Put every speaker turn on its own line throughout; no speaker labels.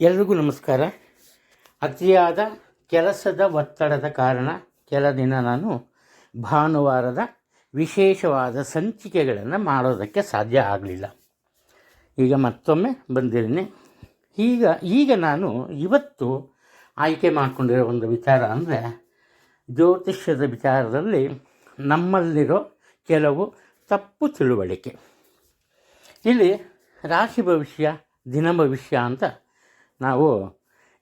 ಎಲ್ರಿಗೂ ನಮಸ್ಕಾರ. ಅತಿಯಾದ ಕೆಲಸದ ಒತ್ತಡದ ಕಾರಣ ಕೆಲ ದಿನ ನಾನು ಭಾನುವಾರದ ವಿಶೇಷವಾದ ಸಂಚಿಕೆಗಳನ್ನು ಮಾಡೋದಕ್ಕೆ ಸಾಧ್ಯ ಆಗಲಿಲ್ಲ. ಈಗ ಮತ್ತೊಮ್ಮೆ ಬಂದಿದ್ದೀನಿ. ಈಗ ನಾನು ಇವತ್ತು ಆಯ್ಕೆ ಮಾಡಿಕೊಂಡಿರೋ ಒಂದು ವಿಚಾರ ಅಂದರೆ ಜ್ಯೋತಿಷ್ಯದ ವಿಚಾರದಲ್ಲಿ ನಮ್ಮಲ್ಲಿರೋ ಕೆಲವು ತಪ್ಪು ತಿಳುವಳಿಕೆ. ಇಲ್ಲಿ ರಾಶಿ ಭವಿಷ್ಯ, ದಿನ ಭವಿಷ್ಯ ಅಂತ ನಾವು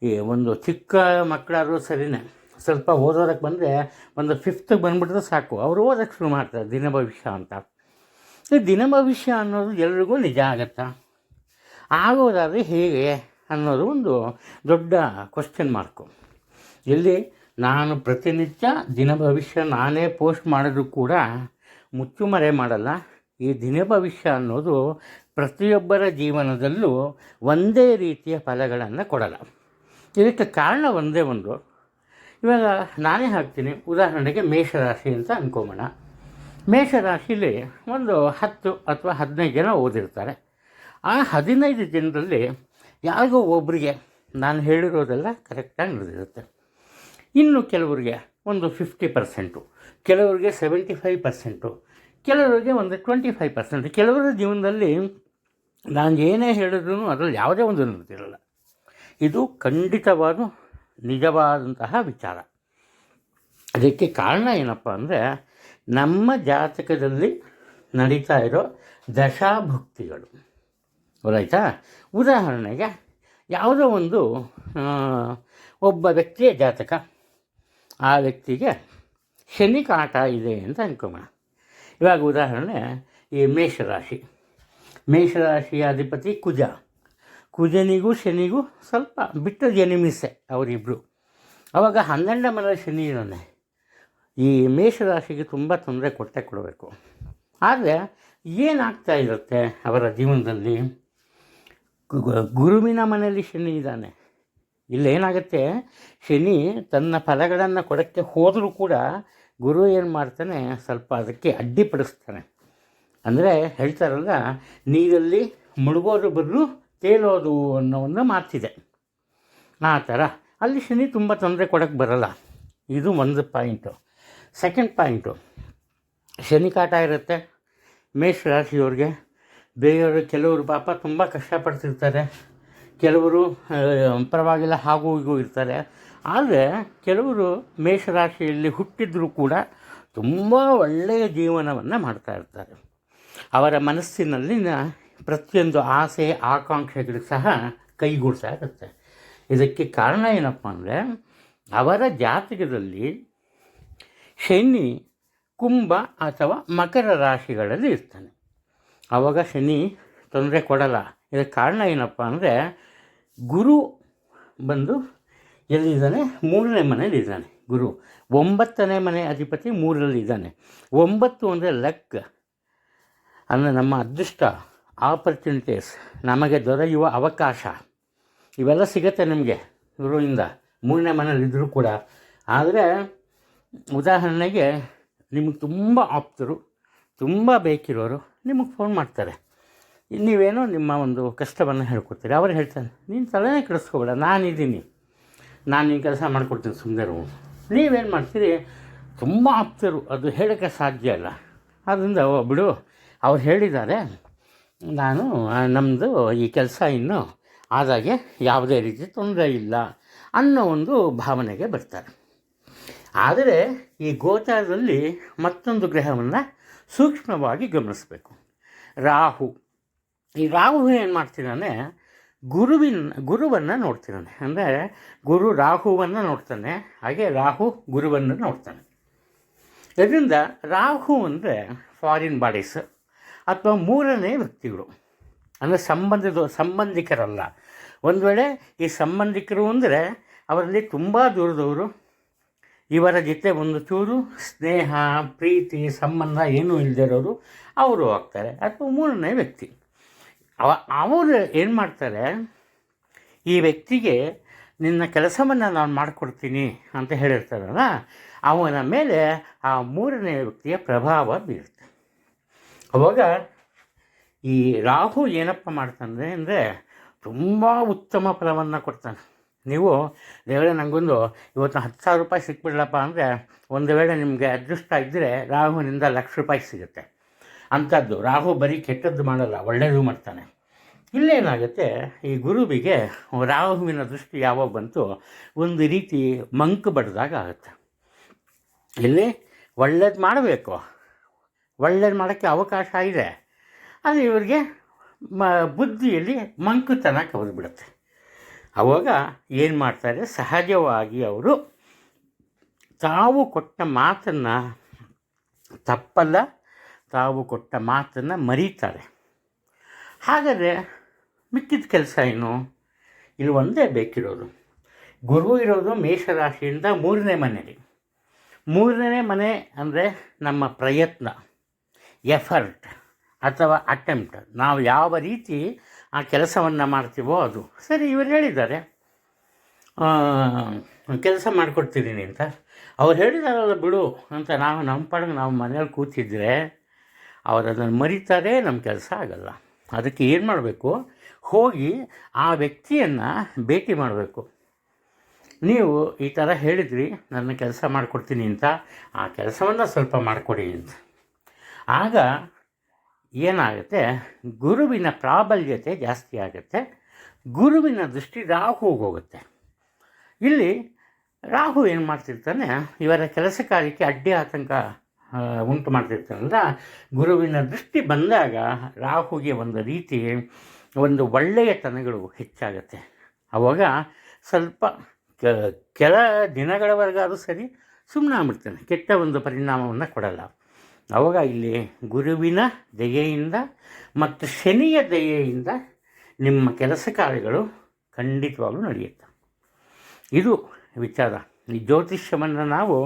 ಈ ಒಂದು ಚಿಕ್ಕ ಮಕ್ಕಳಾದರೂ ಸರಿನೇ, ಸ್ವಲ್ಪ ಓದೋದಕ್ಕೆ ಬಂದರೆ ಒಂದು ಫಿಫ್ತ್ಗೆ ಬಂದುಬಿಟ್ರೆ ಸಾಕು, ಅವರು ಓದೋಕ್ಕೆ ಶುರು ಮಾಡ್ತಾರೆ ದಿನ ಭವಿಷ್ಯ ಅಂತ. ಈ ದಿನ ಭವಿಷ್ಯ ಅನ್ನೋದು ಎಲ್ರಿಗೂ ನಿಜ ಆಗತ್ತಾ, ಆಗೋದಾದರೆ ಹೇಗೆ ಅನ್ನೋದು ಒಂದು ದೊಡ್ಡ ಕ್ವಶನ್ ಮಾರ್ಕು. ಇಲ್ಲಿ ನಾನು ಪ್ರತಿನಿತ್ಯ ದಿನ ಭವಿಷ್ಯ ನಾನೇ ಪೋಸ್ಟ್ ಮಾಡಿದ್ರು ಕೂಡ ಮುಚ್ಚುಮರೆ ಮಾಡಲ್ಲ. ಈ ದಿನ ಭವಿಷ್ಯ ಅನ್ನೋದು ಪ್ರತಿಯೊಬ್ಬರ ಜೀವನದಲ್ಲೂ ಒಂದೇ ರೀತಿಯ ಫಲಗಳನ್ನು ಕೊಡಲ್ಲ. ಇದಕ್ಕೆ ಕಾರಣ ಒಂದೇ ಒಂದು. ಇವಾಗ ನಾನೇ ಹಾಕ್ತೀನಿ, ಉದಾಹರಣೆಗೆ ಮೇಷರಾಶಿ ಅಂತ ಅಂದ್ಕೊಂಬೋಣ. ಮೇಷರಾಶಿಲಿ ಒಂದು 10 ಅಥವಾ 15 ಜನ ಓದಿರ್ತಾರೆ. ಆ 15 ಜನರಲ್ಲಿ ಯಾರಿಗೋ ಒಬ್ಬರಿಗೆ ನಾನು ಹೇಳಿರೋದೆಲ್ಲ ಕರೆಕ್ಟಾಗಿ ನಡೆದಿರುತ್ತೆ. ಇನ್ನು ಕೆಲವರಿಗೆ ಒಂದು 50%, ಕೆಲವರಿಗೆ 75%, ಕೆಲವರಿಗೆ ಒಂದು 25%. ಕೆಲವರ ಜೀವನದಲ್ಲಿ ನಾನು ಏನೇ ಹೇಳಿದ್ರು ಅದರಲ್ಲಿ ಯಾವುದೇ ಒಂದು ನಡೆದಿರಲ್ಲ. ಇದು ಖಂಡಿತವಾದ ನಿಜವಾದಂತಹ ವಿಚಾರ. ಅದಕ್ಕೆ ಕಾರಣ ಏನಪ್ಪ ಅಂದರೆ ನಮ್ಮ ಜಾತಕದಲ್ಲಿ ನಡೀತಾ ಇರೋ ದಶಾಭುಕ್ತಿಗಳು. ಗೊತ್ತಾಯ್ತಾ? ಉದಾಹರಣೆಗೆ ಯಾವುದೋ ಒಂದು ಒಬ್ಬ ವ್ಯಕ್ತಿಯ ಜಾತಕ, ಆ ವ್ಯಕ್ತಿಗೆ ಶನಿ ಕಾಟ ಇದೆ ಅಂತ ಅನ್ಕೋಣ. ಇವಾಗ ಉದಾಹರಣೆ ಈ ಮೇಷರಾಶಿಯ ಅಧಿಪತಿ ಕುಜನಿಗೂ ಶನಿಗೂ ಸ್ವಲ್ಪ ಬಿಟ್ಟ ಎನಿಮಿಸೆ ಅವರಿಬ್ಬರು. ಆವಾಗ 12ನೇ ಮನೆ ಶನಿ ಇರೋನೆ ಈ ಮೇಷರಾಶಿಗೆ ತುಂಬ ತೊಂದರೆ ಕೊಡಬೇಕು. ಆದರೆ ಏನಾಗ್ತಾ ಇರುತ್ತೆ ಅವರ ಜೀವನದಲ್ಲಿ? ಗುರುವಿನ ಮನೆಯಲ್ಲಿ ಶನಿ ಇದ್ದಾನೆ. ಇಲ್ಲೇನಾಗುತ್ತೆ, ಶನಿ ತನ್ನ ಫಲಗಳನ್ನು ಕೊಡೋಕ್ಕೆ ಹೋದರೂ ಕೂಡ ಗುರು ಏನು ಮಾಡ್ತಾನೆ, ಸ್ವಲ್ಪ ಅದಕ್ಕೆ ಅಡ್ಡಿಪಡಿಸ್ತಾನೆ. ಅಂದರೆ ಹೇಳ್ತಾರಲ್ಲ, ನೀರಲ್ಲಿ ಮುಳುಗೋದು ಬದಲು ತೇಲೋದು ಅನ್ನೋ ಒಂದು ಮಾತಿದೆ. ಆ ಥರ ಅಲ್ಲಿ ಶನಿ ತುಂಬ ತೊಂದರೆ ಕೊಡೋಕ್ಕೆ ಬರಲ್ಲ. ಇದು ಒಂದು ಪಾಯಿಂಟು. ಸೆಕೆಂಡ್ ಪಾಯಿಂಟು, ಶನಿ ಕಾಟ ಇರುತ್ತೆ ಮೇಷರಾಶಿಯವ್ರಿಗೆ. ಬೇರೆಯವರು ಕೆಲವರು ಪಾಪ ತುಂಬ ಕಷ್ಟಪಡ್ತಿರ್ತಾರೆ, ಕೆಲವರು ಪರವಾಗಿಲ್ಲ ಹಾಗೂ ಹೀಗೂ ಇರ್ತಾರೆ. ಆದರೆ ಕೆಲವರು ಮೇಷರಾಶಿಯಲ್ಲಿ ಹುಟ್ಟಿದ್ರೂ ಕೂಡ ತುಂಬ ಒಳ್ಳೆಯ ಜೀವನವನ್ನು ಮಾಡ್ತಾಯಿರ್ತಾರೆ. ಅವರ ಮನಸ್ಸಿನಲ್ಲಿನ ಪ್ರತಿಯೊಂದು ಆಸೆ ಆಕಾಂಕ್ಷೆಗಳಿಗೆ ಸಹ ಕೈಗೂಡ್ತಾ ಇರುತ್ತೆ. ಇದಕ್ಕೆ ಕಾರಣ ಏನಪ್ಪ ಅಂದರೆ ಅವರ ಜಾತಕದಲ್ಲಿ ಶನಿ ಕುಂಭ ಅಥವಾ ಮಕರ ರಾಶಿಗಳಲ್ಲಿ ಇರ್ತಾನೆ. ಆವಾಗ ಶನಿ ತೊಂದರೆ ಕೊಡಲ್ಲ. ಇದಕ್ಕೆ ಕಾರಣ ಏನಪ್ಪ ಅಂದರೆ ಗುರು ಬಂದು ಎಲ್ಲಿದ್ದಾನೆ, 3ನೇ ಮನೆಯಲ್ಲಿದ್ದಾನೆ. ಗುರು 9ನೇ ಮನೆ ಅಧಿಪತಿ 3ರಲ್ಲಿದ್ದಾನೆ. 9 ಅಂದರೆ ಲಕ್, ಅಂದರೆ ನಮ್ಮ ಅದೃಷ್ಟ, ಆಪರ್ಚುನಿಟೀಸ್, ನಮಗೆ ದೊರೆಯುವ ಅವಕಾಶ, ಇವೆಲ್ಲ ಸಿಗುತ್ತೆ ನಿಮಗೆ ಗುರುವಿಂದ 3ನೇ ಮನೆಯಲ್ಲಿದ್ದರೂ ಕೂಡ. ಆದರೆ ಉದಾಹರಣೆಗೆ ನಿಮಗೆ ತುಂಬ ಆಪ್ತರು, ತುಂಬ ಬೇಕಿರೋರು ನಿಮಗೆ ಫೋನ್ ಮಾಡ್ತಾರೆ. ನೀವೇನೋ ನಿಮ್ಮ ಒಂದು ಕಷ್ಟವನ್ನು ಹೇಳ್ಕೊಡ್ತೀರಿ. ಅವ್ರು ಹೇಳ್ತಾನೆ, ನೀನು ತಲೆನೇ ಕೆಡಿಸ್ಕೋಬೇಡ, ನಾನಿದ್ದೀನಿ, ನಾನು ಈ ಕೆಲಸ ಮಾಡಿಕೊಡ್ತೀನಿ, ಸುಮ್ಮನೆ. ನೀವೇನು ಮಾಡ್ತೀರಿ, ತುಂಬ ಆಪ್ತರು, ಅದು ಹೇಳೋಕ್ಕೆ ಸಾಧ್ಯ ಇಲ್ಲ. ಆದ್ದರಿಂದ ಬಿಡು, ಅವ್ರು ಹೇಳಿದ್ದಾರೆ, ನಮ್ಮದು ಈ ಕೆಲಸ ಇನ್ನೂ ಆದಾಗೆ ಯಾವುದೇ ರೀತಿ ತೊಂದರೆ ಇಲ್ಲ ಅನ್ನೋ ಒಂದು ಭಾವನೆಗೆ ಬರ್ತಾರೆ. ಆದರೆ ಈ ಗೋಚಾರದಲ್ಲಿ ಮತ್ತೊಂದು ಗ್ರಹವನ್ನು ಸೂಕ್ಷ್ಮವಾಗಿ ಗಮನಿಸಬೇಕು, ರಾಹು. ಈ ರಾಹು ಏನು ಮಾಡ್ತಿದ್ದಾನೆ, ಗುರುವನ್ನು ನೋಡ್ತಿದ್ದಾನೆ. ಅಂದರೆ ಗುರು ರಾಹುವನ್ನು ನೋಡ್ತಾನೆ, ಹಾಗೆ ರಾಹು ಗುರುವನ್ನು ನೋಡ್ತಾನೆ. ಇದರಿಂದ ರಾಹು ಅಂದರೆ ಫಾರಿನ್ ಬಾಡೀಸ್ ಅಥವಾ 3ನೇ ವ್ಯಕ್ತಿಗಳು, ಅಂದರೆ ಸಂಬಂಧಿಕರಲ್ಲ. ಒಂದು ವೇಳೆ ಈ ಸಂಬಂಧಿಕರು ಅಂದರೆ ಅವರಲ್ಲಿ ತುಂಬ ದೂರದವರು, ಇವರ ಜೊತೆ ಒಂದು ಚೂರು ಸ್ನೇಹ ಪ್ರೀತಿ ಸಂಬಂಧ ಏನೂ ಇಲ್ಲದಿರೋರು ಅವರು ಆಗ್ತಾರೆ. ಅಥವಾ 3ನೇ ವ್ಯಕ್ತಿ ಅವರು ಏನು ಮಾಡ್ತಾರೆ, ಈ ವ್ಯಕ್ತಿಗೆ ನಿನ್ನ ಕೆಲಸವನ್ನು ನಾನು ಮಾಡಿಕೊಡ್ತೀನಿ ಅಂತ ಹೇಳಿರ್ತಾರಲ್ಲ, ಅವನ ಮೇಲೆ ಆ 3ನೇ ವ್ಯಕ್ತಿಯ ಪ್ರಭಾವ ಬೀರುತ್ತೆ. ಅವಾಗ ಈ ರಾಹು ಏನಪ್ಪ ಮಾಡ್ತಾನೆ ಅಂದರೆ ತುಂಬ ಉತ್ತಮ ಫಲವನ್ನು ಕೊಡ್ತಾನೆ. ನೀವು ದೇವರೇ ನನಗೊಂದು ಇವತ್ತು 10,000 ರೂಪಾಯಿ ಸಿಕ್ಬಿಡ್ಲಪ್ಪ ಅಂದರೆ ಒಂದು ವೇಳೆ ನಿಮಗೆ ಅದೃಷ್ಟ ಇದ್ದರೆ ರಾಹುವಿನಿಂದ ₹1,00,000 ಸಿಗುತ್ತೆ. ಅಂಥದ್ದು ರಾಹು ಬರೀ ಕೆಟ್ಟದ್ದು ಮಾಡಲ್ಲ, ಒಳ್ಳೆಯದು ಮಾಡ್ತಾನೆ. ಇಲ್ಲೇನಾಗುತ್ತೆ, ಈ ಗುರುವಿಗೆ ರಾಹುವಿನ ದೃಷ್ಟಿ ಯಾವಾಗ ಬಂತು, ಒಂದು ರೀತಿ ಮಂಕು ಬಡ್ದಾಗ ಆಗುತ್ತೆ. ಇಲ್ಲಿ ಒಳ್ಳೇದು ಮಾಡಬೇಕು, ಒಳ್ಳೇದು ಮಾಡೋಕ್ಕೆ ಅವಕಾಶ ಇದೆ, ಅದು ಇವ್ರಿಗೆ ಬುದ್ಧಿಯಲ್ಲಿ ಮಂಕುತನ ಕಳೆದುಬಿಡುತ್ತೆ. ಆವಾಗ ಏನು ಮಾಡ್ತಾರೆ, ಸಹಜವಾಗಿ ಅವರು ತಾವು ಕೊಟ್ಟ ಮಾತನ್ನು ತಪ್ಪಲ್ಲ, ತಾವು ಕೊಟ್ಟ ಮಾತನ್ನು ಮರೀತಾರೆ. ಹಾಗಾದರೆ ಮಿಕ್ಕಿದ ಕೆಲಸ ಏನು? ಇಲ್ಲಿ ಒಂದೇ ಬೇಕಿರೋದು. ಗುರು ಇರೋದು ಮೇಷರಾಶಿಯಿಂದ 3ನೇ ಮನೆಯಲ್ಲಿ. 3ನೇ ಮನೆ ಅಂದರೆ ನಮ್ಮ ಪ್ರಯತ್ನ, ಎಫರ್ಟ್ ಅಥವಾ ಅಟೆಂಪ್ಟ್. ನಾವು ಯಾವ ರೀತಿ ಆ ಕೆಲಸವನ್ನು ಮಾಡ್ತೀವೋ ಅದು. ಸರಿ, ಇವರು ಹೇಳಿದ್ದಾರೆ ಕೆಲಸ ಮಾಡಿಕೊಡ್ತಿದ್ದೀನಿ ಅಂತ, ಅವ್ರು ಹೇಳಿದಾರಲ್ಲ ಬಿಡು ಅಂತ ನಾವು ನಮ್ಮ ಪಾಡಿಗೆ ನಾವು ಮನೇಲಿ ಕೂತಿದ್ರೆ ಅವರು ಅದನ್ನು ಮರೀತಾರೆ, ನಮ್ಮ ಕೆಲಸ ಆಗಲ್ಲ. ಅದಕ್ಕೆ ಏನು ಮಾಡಬೇಕು, ಹೋಗಿ ಆ ವ್ಯಕ್ತಿಯನ್ನು ಭೇಟಿ ಮಾಡಬೇಕು. ನೀವು ಈ ಥರ ಹೇಳಿದ್ರಿ, ನನ್ನ ಕೆಲಸ ಮಾಡಿಕೊಡ್ತೀನಿ ಅಂತ, ಆ ಕೆಲಸವನ್ನು ಸ್ವಲ್ಪ ಮಾಡಿಕೊಡಿ ಅಂತ. ಆಗ ಏನಾಗುತ್ತೆ, ಗುರುವಿನ ಪ್ರಾಬಲ್ಯತೆ ಜಾಸ್ತಿ ಆಗುತ್ತೆ, ಗುರುವಿನ ದೃಷ್ಟಿ ರಾಹುಗೆ ಹೋಗುತ್ತೆ. ಇಲ್ಲಿ ರಾಹು ಏನು ಮಾಡ್ತಿರ್ತಾನೆ, ಇವರ ಕೆಲಸ ಕಾರ್ಯಕ್ಕೆ ಅಡ್ಡಿ ಆತಂಕ ಉಂಟು ಮಾಡ್ತಿರ್ತಾನಲ್ಲ, ಗುರುವಿನ ದೃಷ್ಟಿ ಬಂದಾಗ ರಾಹುಗೆ ಒಂದು ರೀತಿ ಒಂದು ಒಳ್ಳೆಯತನಗಳು ಹೆಚ್ಚಾಗತ್ತೆ. ಆವಾಗ ಸ್ವಲ್ಪ ಕೆಲ ದಿನಗಳವರೆಗಾದರೂ ಸರಿ ಸುಮ್ಮನೆ ಆಗ್ಬಿಡ್ತಾನೆ, ಕೆಟ್ಟ ಒಂದು ಪರಿಣಾಮವನ್ನು ಕೊಡಲ್ಲ. ಆವಾಗ ಇಲ್ಲಿ ಗುರುವಿನ ದಯೆಯಿಂದ ಮತ್ತು ಶನಿಯ ದಯೆಯಿಂದ ನಿಮ್ಮ ಕೆಲಸ ಕಾರ್ಯಗಳು ಖಂಡಿತವಾಗ್ಲೂ ನಡೆಯುತ್ತೆ. ಇದು ವಿಚಾರ. ಈ ಜ್ಯೋತಿಷ್ಯವನ್ನು ನಾವು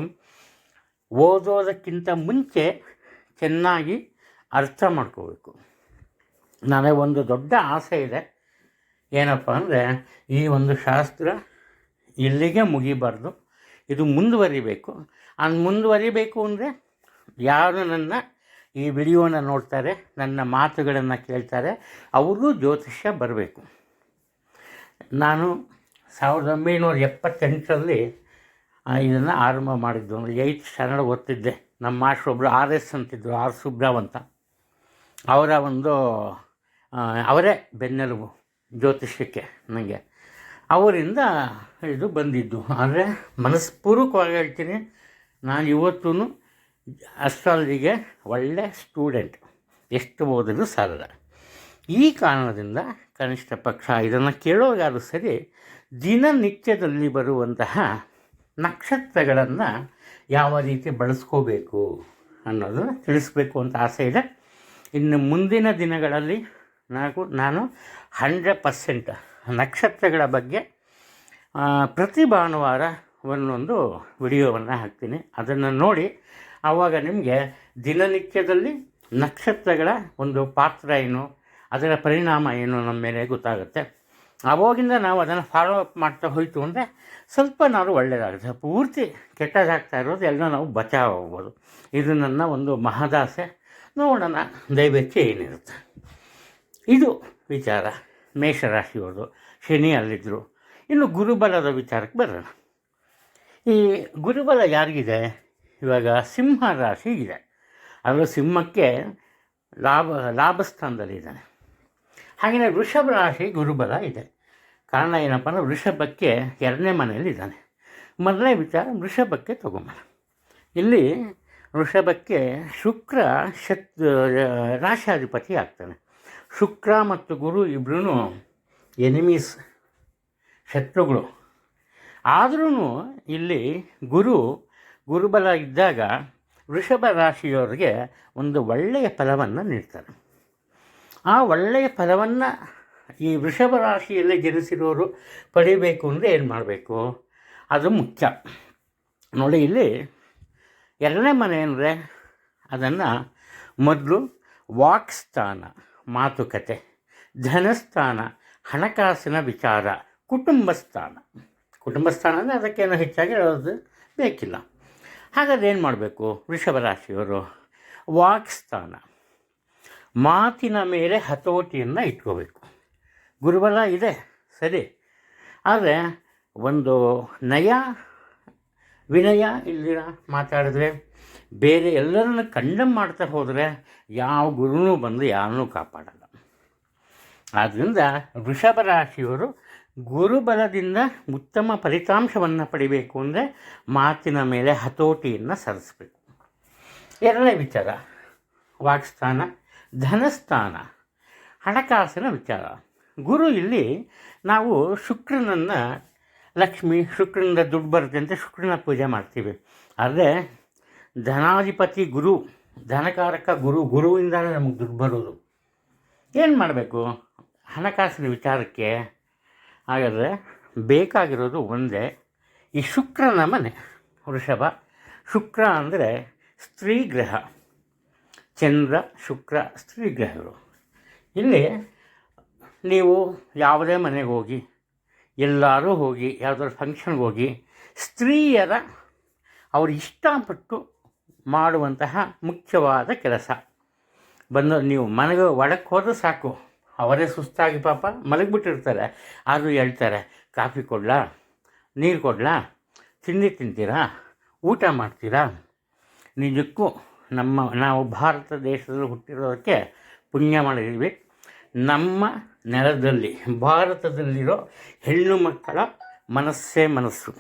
ಓದೋದಕ್ಕಿಂತ ಮುಂಚೆ ಚೆನ್ನಾಗಿ ಅರ್ಥ ಮಾಡ್ಕೋಬೇಕು. ನನಗೆ ಒಂದು ದೊಡ್ಡ ಆಸೆ ಇದೆ, ಏನಪ್ಪ ಅಂದರೆ ಈ ಒಂದು ಶಾಸ್ತ್ರ ಇಲ್ಲಿಗೆ ಮುಗಿಬಾರ್ದು, ಇದು ಮುಂದುವರಿಬೇಕು. ಅದು ಮುಂದುವರಿಬೇಕು ಅಂದರೆ ಯಾರು ನನ್ನ ಈ ವಿಡಿಯೋನ ನೋಡ್ತಾರೆ, ನನ್ನ ಮಾತುಗಳನ್ನು ಕೇಳ್ತಾರೆ, ಅವ್ರಿಗೂ ಜ್ಯೋತಿಷ್ಯ ಬರಬೇಕು. ನಾನು 1978ರಲ್ಲಿ ಇದನ್ನು ಆರಂಭ ಮಾಡಿದ್ದು. ಅಂದರೆ 8th ಸ್ಟ್ಯಾಂಡರ್ಡ್ ಓದ್ತಿದ್ದೆ. ನಮ್ಮ ಮಾಸ್ಟ್ರು ಒಬ್ಬರು RS ಅಂತಿದ್ದರು, R ಸುಬ್ರಾವ್ ಅಂತ. ಅವರ ಒಂದು ಅವರೇ ಬೆನ್ನೆಲುಬು ಜ್ಯೋತಿಷ್ಯಕ್ಕೆ ನನಗೆ. ಅವರಿಂದ ಇದು ಬಂದಿದ್ದು. ಆದರೆ ಮನಸ್ಪೂರ್ವಕವಾಗಿ ಹೇಳ್ತೀನಿ, ನಾನು ಇವತ್ತೂ ಅಸ್ಟ್ರಾಲಜಿಗೆ ಒಳ್ಳೆ ಸ್ಟೂಡೆಂಟ್, ಎಷ್ಟು ಓದಿದ್ರು ಸಾಲಲ್ಲ. ಈ ಕಾರಣದಿಂದ ಕನಿಷ್ಠ ಪಕ್ಷ ಇದನ್ನು ಕೇಳೋಗಾದರೂ ಸರಿ ದಿನನಿತ್ಯದಲ್ಲಿ ಬರುವಂತಹ ನಕ್ಷತ್ರಗಳನ್ನು ಯಾವ ರೀತಿ ಬಳಸ್ಕೋಬೇಕು ಅನ್ನೋದನ್ನು ತಿಳಿಸ್ಬೇಕು ಅಂತ ಆಸೆ ಇದೆ. ಇನ್ನು ಮುಂದಿನ ದಿನಗಳಲ್ಲಿ ನಾನು 100% ನಕ್ಷತ್ರಗಳ ಬಗ್ಗೆ ಪ್ರತಿ ಭಾನುವಾರ ಒಂದೊಂದು ವಿಡಿಯೋವನ್ನು ಹಾಕ್ತೀನಿ. ಅದನ್ನು ನೋಡಿ ಆವಾಗ ನಿಮಗೆ ದಿನನಿತ್ಯದಲ್ಲಿ ನಕ್ಷತ್ರಗಳ ಒಂದು ಪಾತ್ರ ಏನು, ಅದರ ಪರಿಣಾಮ ಏನು ನಮ್ಮ ಮೇಲೆ ಗೊತ್ತಾಗುತ್ತೆ. ಆವಾಗಿಂದ ನಾವು ಅದನ್ನು ಫಾಲೋ ಅಪ್ ಮಾಡ್ತಾ ಹೋಯಿತು ಅಂದರೆ ಸ್ವಲ್ಪ ನಾವು ಒಳ್ಳೆಯದಾಗುತ್ತೆ. ಪೂರ್ತಿ ಕೆಟ್ಟದಾಗ್ತಾ ಇರೋದು ಎಲ್ಲ ನಾವು ಬಚಾವ್ ಹೋಗ್ಬೋದು. ಇದು ನನ್ನ ಒಂದು ಮಹದಾಸೆ. ನೋಡೋಣ ದಯವಿಟ್ಟು ಏನಿರುತ್ತೆ. ಇದು ವಿಚಾರ ಮೇಷರಾಶಿಯವರು. ಶನಿ ಅಲ್ಲಿದ್ದರು. ಇನ್ನು ಗುರುಬಲದ ವಿಚಾರಕ್ಕೆ ಬರೋಣ. ಈ ಗುರುಬಲ ಯಾರಿಗಿದೆ? ಇವಾಗ ಸಿಂಹ ರಾಶಿ ಇದೆ. ಅದರ ಸಿಂಹಕ್ಕೆ ಲಾಭಸ್ಥಾನದಲ್ಲಿದ್ದಾನೆ. ಹಾಗೆಯೇ ವೃಷಭ ರಾಶಿ ಗುರುಬಲ ಇದೆ. ಕಾರಣ ಏನಪ್ಪ ಅಂದರೆ ವೃಷಭಕ್ಕೆ 2ನೇ ಮನೆಯಲ್ಲಿದ್ದಾನೆ. ಮೊದಲನೇ ವಿಚಾರ ವೃಷಭಕ್ಕೆ ತಗೊಂಬರ. ಇಲ್ಲಿ ವೃಷಭಕ್ಕೆ ಶುಕ್ರ ರಾಶಾಧಿಪತಿ ಆಗ್ತಾನೆ. ಶುಕ್ರ ಮತ್ತು ಗುರು ಇಬ್ಬರೂ ಎನಿಮೀಸ್, ಶತ್ರುಗಳು. ಆದ್ರೂ ಇಲ್ಲಿ ಗುರುಬಲ ಇದ್ದಾಗ ವೃಷಭ ರಾಶಿಯವರಿಗೆ ಒಂದು ಒಳ್ಳೆಯ ಫಲವನ್ನು ನೀಡ್ತಾರೆ. ಆ ಒಳ್ಳೆಯ ಫಲವನ್ನು ಈ ವೃಷಭ ರಾಶಿಯಲ್ಲಿ ಜನಿಸಿರೋರು ಪಡಿಬೇಕು ಅಂದರೆ ಏನು ಮಾಡಬೇಕು? ಅದು ಮುಖ್ಯ ನೋಡಿ. ಇಲ್ಲಿ 2ನೇ ಮನೆ ಅಂದರೆ ಅದನ್ನು ಮೊದಲು ವಾಕ್ಸ್ಥಾನ, ಮಾತುಕತೆ, ಧನಸ್ಥಾನ, ಹಣಕಾಸಿನ ವಿಚಾರ, ಕುಟುಂಬ ಸ್ಥಾನ ಅಂದರೆ ಅದಕ್ಕೇನು ಹೆಚ್ಚಾಗಿ ಹೇಳೋದು ಬೇಕಿಲ್ಲ. ಹಾಗಾದ್ರೆ ಏನು ಮಾಡಬೇಕು? ವೃಷಭ ರಾಶಿಯವರು ವಾಕ್ಸ್ಥಾನ, ಮಾತಿನ ಮೇಲೆ ಹತೋಟಿಯನ್ನು ಇಟ್ಕೋಬೇಕು. ಗುರುಬಲ ಇದೆ ಸರಿ, ಆದರೆ ಒಂದು ನಯ ವಿನಯ ಇಲ್ಲಿರ ಮಾತಾಡಿದ್ರೆ, ಬೇರೆ ಎಲ್ಲರನ್ನು ಕಂಡಮ್ ಮಾಡ್ತಾ ಹೋದರೆ ಯಾವ ಗುರುನೂ ಬಂದು ಯಾರನ್ನೂ ಕಾಪಾಡಲ್ಲ. ಆದ್ದರಿಂದ ವೃಷಭ ರಾಶಿಯವರು ಗುರುಬಲದಿಂದ ಉತ್ತಮ ಫಲಿತಾಂಶವನ್ನು ಪಡಿಬೇಕು ಅಂದರೆ ಮಾತಿನ ಮೇಲೆ ಹತೋಟಿಯನ್ನು ಸರಿಸಬೇಕು. ಎರಡನೇ ವಿಚಾರ ವಾಕ್ಸ್ಥಾನ, ಧನಸ್ಥಾನ, ಹಣಕಾಸಿನ ವಿಚಾರ. ಗುರು ಇಲ್ಲಿ ನಾವು ಶುಕ್ರನನ್ನು ಲಕ್ಷ್ಮಿ, ಶುಕ್ರನಿಂದ ದುಡ್ಡು ಬರುತ್ತೆ ಅಂತ ಶುಕ್ರನ ಪೂಜೆ ಮಾಡ್ತೀವಿ. ಆದರೆ ಧನಾಧಿಪತಿ ಗುರು, ಧನಕಾರಕ ಗುರು, ಗುರುವಿಂದಲೇ ನಮಗೆ ದುಡ್ಡು ಬರೋದು. ಏನು ಮಾಡಬೇಕು ಹಣಕಾಸಿನ ವಿಚಾರಕ್ಕೆ? ಹಾಗಾದರೆ ಬೇಕಾಗಿರೋದು ಒಂದೇ, ಈ ಶುಕ್ರನ ಮನೆ ವೃಷಭ. ಶುಕ್ರ ಅಂದರೆ ಸ್ತ್ರೀ ಗ್ರಹ, ಚಂದ್ರ ಶುಕ್ರ ಸ್ತ್ರೀ ಗ್ರಹಗಳು. ಇಲ್ಲಿ ನೀವು ಯಾವುದೇ ಮನೆಗೆ ಹೋಗಿ, ಎಲ್ಲರೂ ಹೋಗಿ ಯಾವುದಾದ್ರು ಫಂಕ್ಷನ್ಗೆ ಹೋಗಿ, ಸ್ತ್ರೀಯರ ಅವರು ಇಷ್ಟಪಟ್ಟು ಮಾಡುವಂತಹ ಮುಖ್ಯವಾದ ಕೆಲಸ. ಬಂದು ನೀವು ಮನೆಗೆ ಒಳಕ್ಕೆ ಹೋದ್ರೆ ಸಾಕು, ಅವರೇ ಸುಸ್ತಾಗಿ ಪಾಪ ಮಲಗಿಬಿಟ್ಟಿರ್ತಾರೆ, ಆದರೂ ಹೇಳ್ತಾರೆ ಕಾಫಿ ಕೊಡಲಾ, ನೀರು ಕೊಡಲಾ, ತಿಂಡಿ ತಿಂತೀರಾ, ಊಟ ಮಾಡ್ತೀರಾ. ನಿಜಕ್ಕೂ ನಾವು ಭಾರತ ದೇಶದಲ್ಲಿ ಹುಟ್ಟಿರೋದಕ್ಕೆ ಪುಣ್ಯ ಮಾಡಿದ್ದೀವಿ. ನಮ್ಮ ನೆಲದಲ್ಲಿ ಭಾರತದಲ್ಲಿರೋ ಹೆಣ್ಣು ಮಕ್ಕಳ ಮನಸ್ಸೇ ಮನಸ್ಸು,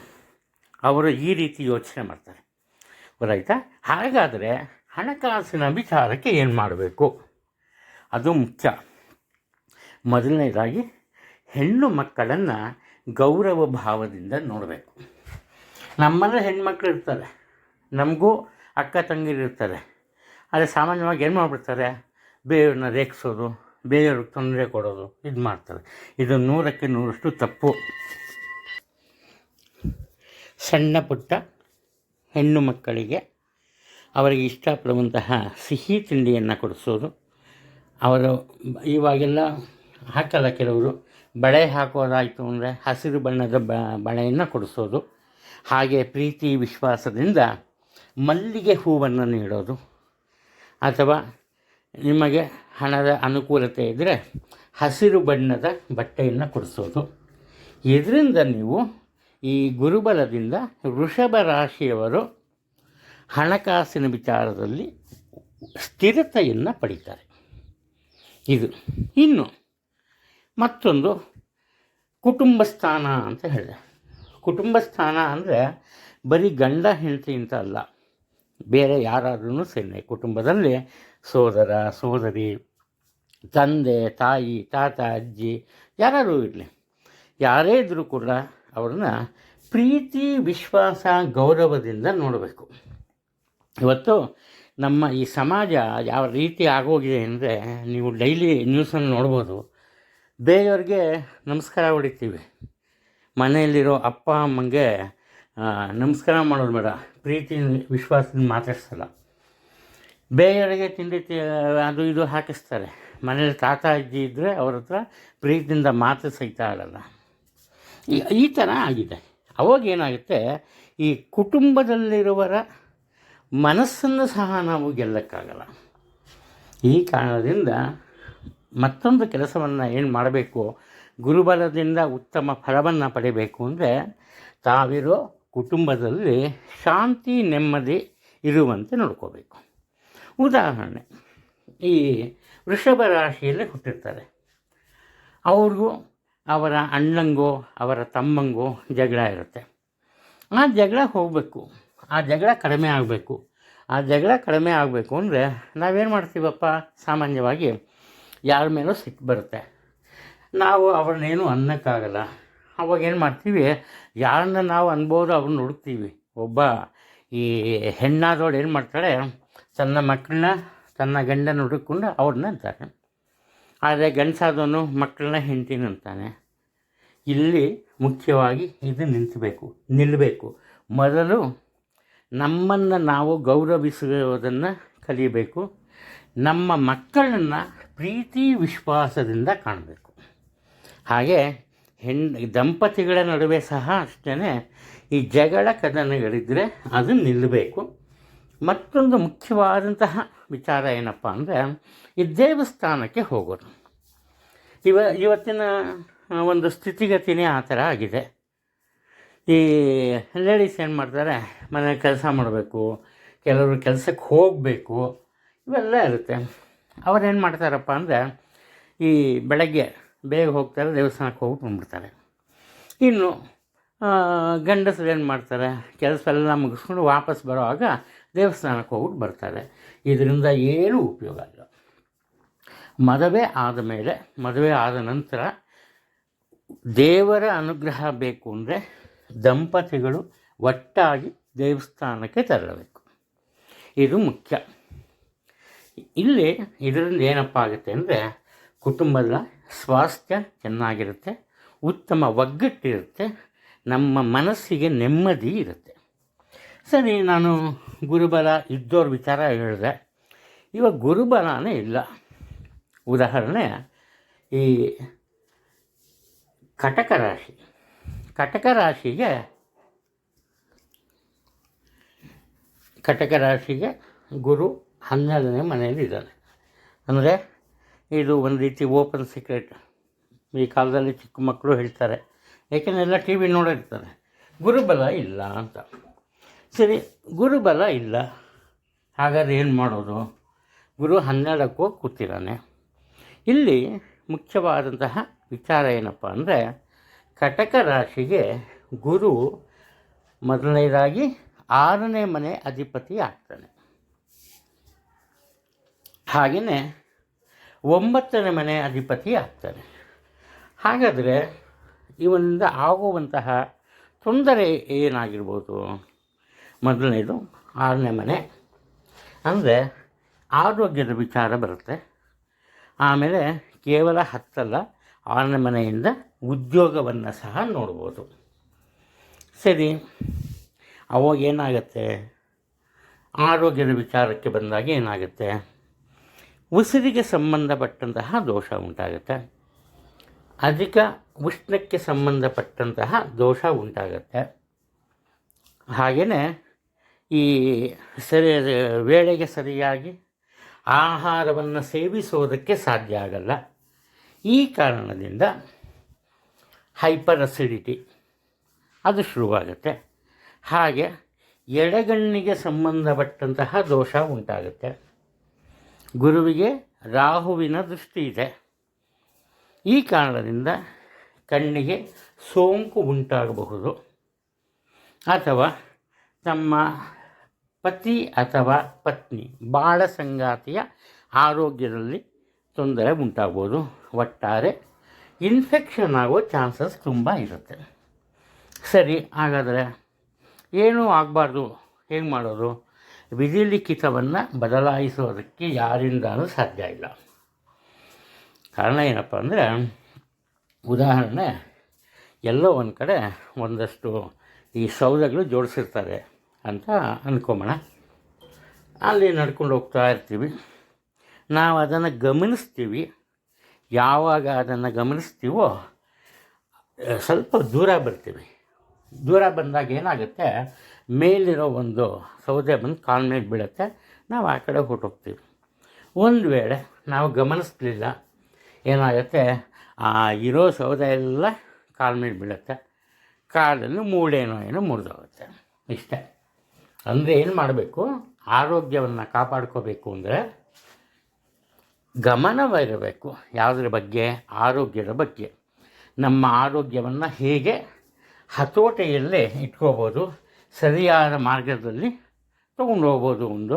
ಅವರು ಈ ರೀತಿ ಯೋಚನೆ ಮಾಡ್ತಾರೆ. ಗೊತ್ತಾಯ್ತಾ? ಹಾಗಾದರೆ ಹಣಕಾಸಿನ ವಿಚಾರಕ್ಕೆ ಏನು ಮಾಡಬೇಕು? ಅದು ಮುಖ್ಯ. ಮೊದಲನೇದಾಗಿ ಹೆಣ್ಣು ಮಕ್ಕಳನ್ನು ಗೌರವ ಭಾವದಿಂದ ನೋಡಬೇಕು. ನಮ್ಮಲ್ಲೇ ಹೆಣ್ಮಕ್ಳು ಇರ್ತಾರೆ, ನಮಗೂ ಅಕ್ಕ ತಂಗಿರಿರ್ತಾರೆ. ಆದರೆ ಸಾಮಾನ್ಯವಾಗಿ ಏನು ಮಾಡಿಬಿಡ್ತಾರೆ, ಬೇರೆಯವ್ರನ್ನ ರೇಗಿಸೋದು, ಬೇರೆಯವ್ರಿಗೆ ತೊಂದರೆ ಕೊಡೋದು, ಇದು ಮಾಡ್ತಾರೆ. ಇದು 100ಕ್ಕೆ 100ರಷ್ಟು ತಪ್ಪು. ಸಣ್ಣ ಪುಟ್ಟ ಹೆಣ್ಣು ಮಕ್ಕಳಿಗೆ ಅವರಿಗೆ ಇಷ್ಟಪಡುವಂತಹ ಸಿಹಿ ತಿಂಡಿಯನ್ನು ಕೊಡಿಸೋದು. ಅವರು ಇವಾಗೆಲ್ಲ ಹಾಕಲ್ಲ, ಕೆಲವರು ಬಳೆ ಹಾಕೋದಾಯಿತು ಅಂದರೆ ಹಸಿರು ಬಣ್ಣದ ಬಳೆಯನ್ನು ಕೊಡಿಸೋದು. ಹಾಗೆ ಪ್ರೀತಿ ವಿಶ್ವಾಸದಿಂದ ಮಲ್ಲಿಗೆ ಹೂವನ್ನು ನೀಡೋದು. ಅಥವಾ ನಿಮಗೆ ಹಣದ ಅನುಕೂಲತೆ ಇದ್ದರೆ ಹಸಿರು ಬಣ್ಣದ ಬಟ್ಟೆಯನ್ನು ಕೊಡಿಸೋದು. ಇದರಿಂದ ನೀವು ಈ ಗುರುಬಲದಿಂದ ವೃಷಭ ರಾಶಿಯವರು ಹಣಕಾಸಿನ ವಿಚಾರದಲ್ಲಿ ಸ್ಥಿರತೆಯನ್ನು ಪಡೀತಾರೆ. ಇದು ಇನ್ನು ಮತ್ತೊಂದು ಕುಟುಂಬ ಸ್ಥಾನ ಅಂತ ಹೇಳಿದೆ. ಕುಟುಂಬ ಸ್ಥಾನ ಅಂದರೆ ಬರೀ ಗಂಡ ಹೆಂಡತಿ ಅಂತ ಅಲ್ಲ, ಬೇರೆ ಯಾರಾದ್ರೂ ಸರಿ. ಕುಟುಂಬದಲ್ಲಿ ಸೋದರ ಸೋದರಿ, ತಂದೆ ತಾಯಿ, ತಾತ ಅಜ್ಜಿ, ಯಾರು ಇರಲಿ, ಯಾರೇ ಇದ್ದರೂ ಕೂಡ ಅವ್ರನ್ನ ಪ್ರೀತಿ ವಿಶ್ವಾಸ ಗೌರವದಿಂದ ನೋಡಬೇಕು. ಇವತ್ತು ನಮ್ಮ ಈ ಸಮಾಜ ಯಾವ ರೀತಿ ಆಗೋಗಿದೆ ಅಂದರೆ, ನೀವು ಡೈಲಿ ನ್ಯೂಸನ್ನು ನೋಡ್ಬೋದು. ಬೇರೆಯವ್ರಿಗೆ ನಮಸ್ಕಾರ ಹೊಡಿತೀವಿ, ಮನೆಯಲ್ಲಿರೋ ಅಪ್ಪ ಅಮ್ಮಂಗೆ ನಮಸ್ಕಾರ ಮಾಡೋದು ಬೇಡ, ಪ್ರೀತಿ ವಿಶ್ವಾಸದಿಂದ ಮಾತಾಡ್ಸಲ್ಲ. ಬೇರೆಯವರಿಗೆ ತಿಂಡಿ ಅದು ಇದು ಹಾಕಿಸ್ತಾರೆ. ಮನೇಲಿ ತಾತ ಅಜ್ಜಿ ಇದ್ದರೆ ಅವ್ರ ಹತ್ರ ಪ್ರೀತಿಯಿಂದ ಮಾತು ಸಹಿತ ಆಡಲ್ಲ. ಈ ಥರ ಆಗಿದೆ. ಅವಾಗ ಏನಾಗುತ್ತೆ, ಈ ಕುಟುಂಬದಲ್ಲಿರುವವರ ಮನಸ್ಸನ್ನು ಸಹ ನಾವು ಗೆಲ್ಲಕ್ಕಾಗಲ್ಲ. ಈ ಕಾರಣದಿಂದ ಮತ್ತೊಂದು ಕೆಲಸವನ್ನು ಏನು ಮಾಡಬೇಕು, ಗುರುಬಲದಿಂದ ಉತ್ತಮ ಫಲವನ್ನು ಪಡಿಬೇಕು ಅಂದರೆ ತಾವಿರೋ ಕುಟುಂಬದಲ್ಲಿ ಶಾಂತಿ ನೆಮ್ಮದಿ ಇರುವಂತೆ ನೋಡ್ಕೋಬೇಕು. ಉದಾಹರಣೆ, ಈ ವೃಷಭ ರಾಶಿಯಲ್ಲಿ ಹುಟ್ಟಿರ್ತಾರೆ. ಅವ್ರಿಗೂ ಅವರ ಅಣ್ಣಂಗೋ ಅವರ ತಮ್ಮಂಗೋ ಜಗಳ ಇರುತ್ತೆ. ಆ ಜಗಳ ಹೋಗಬೇಕು, ಆ ಜಗಳ ಕಡಿಮೆ ಆಗಬೇಕು. ಆ ಜಗಳ ಕಡಿಮೆ ಆಗಬೇಕು ಅಂದರೆ ನಾವೇನು ಮಾಡ್ತೀವಪ್ಪ, ಸಾಮಾನ್ಯವಾಗಿ ಯಾರ ಮೇಲೂ ಸಿಟ್ಟು ಬರುತ್ತೆ, ನಾವು ಅವ್ರನ್ನೇನು ಅನ್ನೋಕ್ಕಾಗಲ್ಲ. ಅವಾಗೇನು ಮಾಡ್ತೀವಿ, ಯಾರನ್ನ ನಾವು ಅನ್ಬೋದು ಅವ್ರನ್ನ ಹುಡುಕ್ತೀವಿ. ಒಬ್ಬ ಈ ಹೆಣ್ಣಾದವಳು ಏನು ಮಾಡ್ತಾಳೆ, ತನ್ನ ಮಕ್ಕಳನ್ನ ತನ್ನ ಗಂಡನ ಹುಡುಕೊಂಡು ಅವ್ರನ್ನ ಅಂತಾನೆ. ಆದರೆ ಗಂಡಸಾದವನು ಮಕ್ಕಳನ್ನ ಹೆಂಡ್ತಿನ ಅಂತಾನೆ. ಇಲ್ಲಿ ಮುಖ್ಯವಾಗಿ ಇದು ನಿಲ್ಲಬೇಕು. ಮೊದಲು ನಮ್ಮನ್ನು ನಾವು ಗೌರವಿಸುವುದನ್ನು ಕಲಿಯಬೇಕು. ನಮ್ಮ ಮಕ್ಕಳನ್ನು ಪ್ರೀತಿ ವಿಶ್ವಾಸದಿಂದ ಕಾಣಬೇಕು. ಹಾಗೆ ದಂಪತಿಗಳ ನಡುವೆ ಸಹ ಅಷ್ಟೇ ಈ ಜಗಳ ಕದನಗಳಿದ್ದರೆ ಅದು ನಿಲ್ಲಬೇಕು. ಮತ್ತೊಂದು ಮುಖ್ಯವಾದಂತಹ ವಿಚಾರ ಏನಪ್ಪ ಅಂದರೆ, ಈ ದೇವಸ್ಥಾನಕ್ಕೆ ಹೋಗೋದು. ಇವತ್ತಿನ ಒಂದು ಸ್ಥಿತಿಗತಿನೇ ಆ ಥರ ಆಗಿದೆ. ಈ ಲೇಡೀಸ್ ಏನು ಮಾಡ್ತಾರೆ, ಮನೇಲಿ ಕೆಲಸ ಮಾಡಬೇಕು, ಕೆಲವರು ಕೆಲಸಕ್ಕೆ ಹೋಗಬೇಕು, ಇವೆಲ್ಲ ಇರುತ್ತೆ. ಅವರೇನು ಮಾಡ್ತಾರಪ್ಪ ಅಂದರೆ, ಈ ಬೆಳಗ್ಗೆ ಬೇಗ ಹೋಗ್ತಾರೆ, ದೇವಸ್ಥಾನಕ್ಕೆ ಹೋಗಿ ಬಂದ್ಬಿಡ್ತಾರೆ. ಇನ್ನು ಗಂಡಸರು ಏನು ಮಾಡ್ತಾರೆ, ಕೆಲಸ ಎಲ್ಲ ಮುಗಿಸ್ಕೊಂಡು ವಾಪಸ್ ಬರೋವಾಗ ದೇವಸ್ಥಾನಕ್ಕೆ ಹೋಗ್ಬಿಟ್ಟು ಬರ್ತಾರೆ. ಇದರಿಂದ ಏನೂ ಉಪಯೋಗ ಇಲ್ಲ. ಮದುವೆ ಆದ ನಂತರ ದೇವರ ಅನುಗ್ರಹ ಬೇಕು ಅಂದರೆ ದಂಪತಿಗಳು ಒಟ್ಟಾಗಿ ದೇವಸ್ಥಾನಕ್ಕೆ ತೆರಳಬೇಕು. ಇದು ಮುಖ್ಯ. ಇಲ್ಲಿ ಇದರಿಂದ ಏನಪ್ಪ ಆಗುತ್ತೆ ಅಂದರೆ, ಕುಟುಂಬದ ಸ್ವಾಸ್ಥ್ಯ ಚೆನ್ನಾಗಿರುತ್ತೆ, ಉತ್ತಮ ಒಗ್ಗಟ್ಟಿರುತ್ತೆ, ನಮ್ಮ ಮನಸ್ಸಿಗೆ ನೆಮ್ಮದಿ ಇರುತ್ತೆ. ಸರಿ, ನಾನು ಗುರುಬಲ ಇದ್ದವ್ರ ವಿಚಾರ ಹೇಳಿದೆ. ಇವಾಗ ಗುರುಬಲನೇ ಇಲ್ಲ. ಉದಾಹರಣೆ, ಈ ಕಟಕ ರಾಶಿಗೆ ಗುರು 12ನೇ ಮನೆಯಲ್ಲಿ ಇದ್ದಾನೆ. ಅಂದರೆ ಇದು ಒಂದು ರೀತಿ ಓಪನ್ ಸೀಕ್ರೆಟ್. ಈ ಕಾಲದಲ್ಲಿ ಚಿಕ್ಕ ಮಕ್ಕಳು ಹೇಳ್ತಾರೆ, ಏಕೆಂದರೆ ಎಲ್ಲ ಟಿ ವಿ ನೋಡಿರ್ತಾರೆ, ಗುರುಬಲ ಇಲ್ಲ ಅಂತ. ಸರಿ, ಗುರುಬಲ ಇಲ್ಲ, ಹಾಗಾದ್ರೆ ಏನು ಮಾಡೋದು? ಗುರು 12ಕ್ಕೆ ಹೋಗಿ ಕೂತಿದ್ದಾನೆ. ಇಲ್ಲಿ ಮುಖ್ಯವಾದಂತಹ ವಿಚಾರ ಏನಪ್ಪ ಅಂದರೆ, ಕಟಕ ರಾಶಿಗೆ ಗುರು ಮೊದಲನೇದಾಗಿ 6ನೇ ಮನೆ ಅಧಿಪತಿ ಆಗ್ತಾನೆ. ಹಾಗೆಯೇ 9ನೇ ಮನೆ ಅಧಿಪತಿ ಆಗ್ತಾನೆ. ಹಾಗಾದರೆ ಇವನಿಂದ ಆಗುವಂತಹ ತೊಂದರೆ ಏನಾಗಿರ್ಬೋದು? ಮೊದಲನೇದು 6ನೇ ಮನೆ ಅಂದರೆ ಆರೋಗ್ಯದ ವಿಚಾರ ಬರುತ್ತೆ. ಆಮೇಲೆ ಕೇವಲ 10 6ನೇ ಮನೆಯಿಂದ ಉದ್ಯೋಗವನ್ನು ಸಹ ನೋಡ್ಬೋದು. ಸರಿ, ಅವಾಗ ಏನಾಗುತ್ತೆ? ಆರೋಗ್ಯದ ವಿಚಾರಕ್ಕೆ ಬಂದಾಗ ಏನಾಗುತ್ತೆ? ಉಸಿರಿಗೆ ಸಂಬಂಧಪಟ್ಟಂತಹ ದೋಷ ಉಂಟಾಗುತ್ತೆ, ಅಧಿಕ ಉಷ್ಣಕ್ಕೆ ಸಂಬಂಧಪಟ್ಟಂತಹ ದೋಷ ಉಂಟಾಗುತ್ತೆ. ಹಾಗೆಯೇ ಈ ವೇಳೆಗೆ ಸರಿಯಾಗಿ ಆಹಾರವನ್ನು ಸೇವಿಸೋದಕ್ಕೆ ಸಾಧ್ಯ ಆಗಲ್ಲ. ಈ ಕಾರಣದಿಂದ ಹೈಪರ್ ಅಸಿಡಿಟಿ ಅದು ಶುರುವಾಗುತ್ತೆ. ಹಾಗೆ ಎಡಗಣ್ಣಿಗೆ ಸಂಬಂಧಪಟ್ಟಂತಹ ದೋಷ ಉಂಟಾಗುತ್ತೆ. ಗುರುವಿಗೆ ರಾಹುವಿನ ದೃಷ್ಟಿ ಇದೆ. ಈ ಕಾರಣದಿಂದ ಕಣ್ಣಿಗೆ ಸೋಂಕು ಉಂಟಾಗಬಹುದು, ಅಥವಾ ತಮ್ಮ ಪತಿ ಅಥವಾ ಪತ್ನಿ ಬಾಳ ಸಂಗಾತಿಯ ಆರೋಗ್ಯದಲ್ಲಿ ತೊಂದರೆ ಉಂಟಾಗ್ಬೋದು. ಒಟ್ಟಾರೆ ಇನ್ಫೆಕ್ಷನ್ ಆಗೋ ಚಾನ್ಸಸ್ ತುಂಬ ಇರುತ್ತೆ. ಸರಿ, ಹಾಗಾದರೆ ಏನೂ ಆಗಬಾರ್ದು, ಹೇಗೆ ಮಾಡೋದು? ವಿಧಿಲಿಖಿತವನ್ನು ಬದಲಾಯಿಸೋದಕ್ಕೆ ಯಾರಿಂದಲೂ ಸಾಧ್ಯ ಇಲ್ಲ. ಕಾರಣ ಏನಪ್ಪ ಅಂದರೆ, ಉದಾಹರಣೆ, ಎಲ್ಲೋ ಒಂದು ಕಡೆ ಒಂದಷ್ಟು ಈ ಸೌದೆಗಳು ಜೋಡಿಸಿರ್ತಾರೆ ಅಂತ ಅಂದ್ಕೊಂಬೋಣ. ಅಲ್ಲಿ ನಡ್ಕೊಂಡು ಹೋಗ್ತಾ ಇರ್ತೀವಿ, ನಾವು ಅದನ್ನು ಗಮನಿಸ್ತೀವಿ. ಯಾವಾಗ ಅದನ್ನು ಗಮನಿಸ್ತೀವೋ ಸ್ವಲ್ಪ ದೂರ ಬರ್ತೀವಿ. ದೂರ ಬಂದಾಗ ಏನಾಗುತ್ತೆ, ಮೇಲಿರೋ ಒಂದು ಸೌದೆ ಬಂದು ಕಾಲ ಮೇಲೆ ಬೀಳುತ್ತೆ, ನಾವು ಆ ಕಡೆ ಹೊರಟೋಗ್ತೀವಿ. ಒಂದು ವೇಳೆ ನಾವು ಗಮನಿಸಲಿಲ್ಲ, ಏನಾಗುತ್ತೆ, ಆ ಇರೋ ಸೌದೆ ಎಲ್ಲ ಕಾಲ ಮೇಲೆ ಬೀಳುತ್ತೆ, ಕಾಲಲ್ಲಿ ಮೂಳೆನೋ ಮುರಿದೋಗುತ್ತೆ. ಇಷ್ಟೇ. ಅಂದರೆ ಏನು ಮಾಡಬೇಕು? ಆರೋಗ್ಯವನ್ನು ಕಾಪಾಡ್ಕೋಬೇಕು ಅಂದರೆ ಗಮನವಿರಬೇಕು. ಯಾವುದ್ರ ಬಗ್ಗೆ? ಆರೋಗ್ಯದ ಬಗ್ಗೆ. ನಮ್ಮ ಆರೋಗ್ಯವನ್ನು ಹೇಗೆ ಹತೋಟಿಯಲ್ಲೇ ಇಟ್ಕೋಬೋದು, ಸರಿಯಾದ ಮಾರ್ಗದಲ್ಲಿ ತೊಗೊಂಡು ಹೋಗ್ಬೋದು, ಒಂದು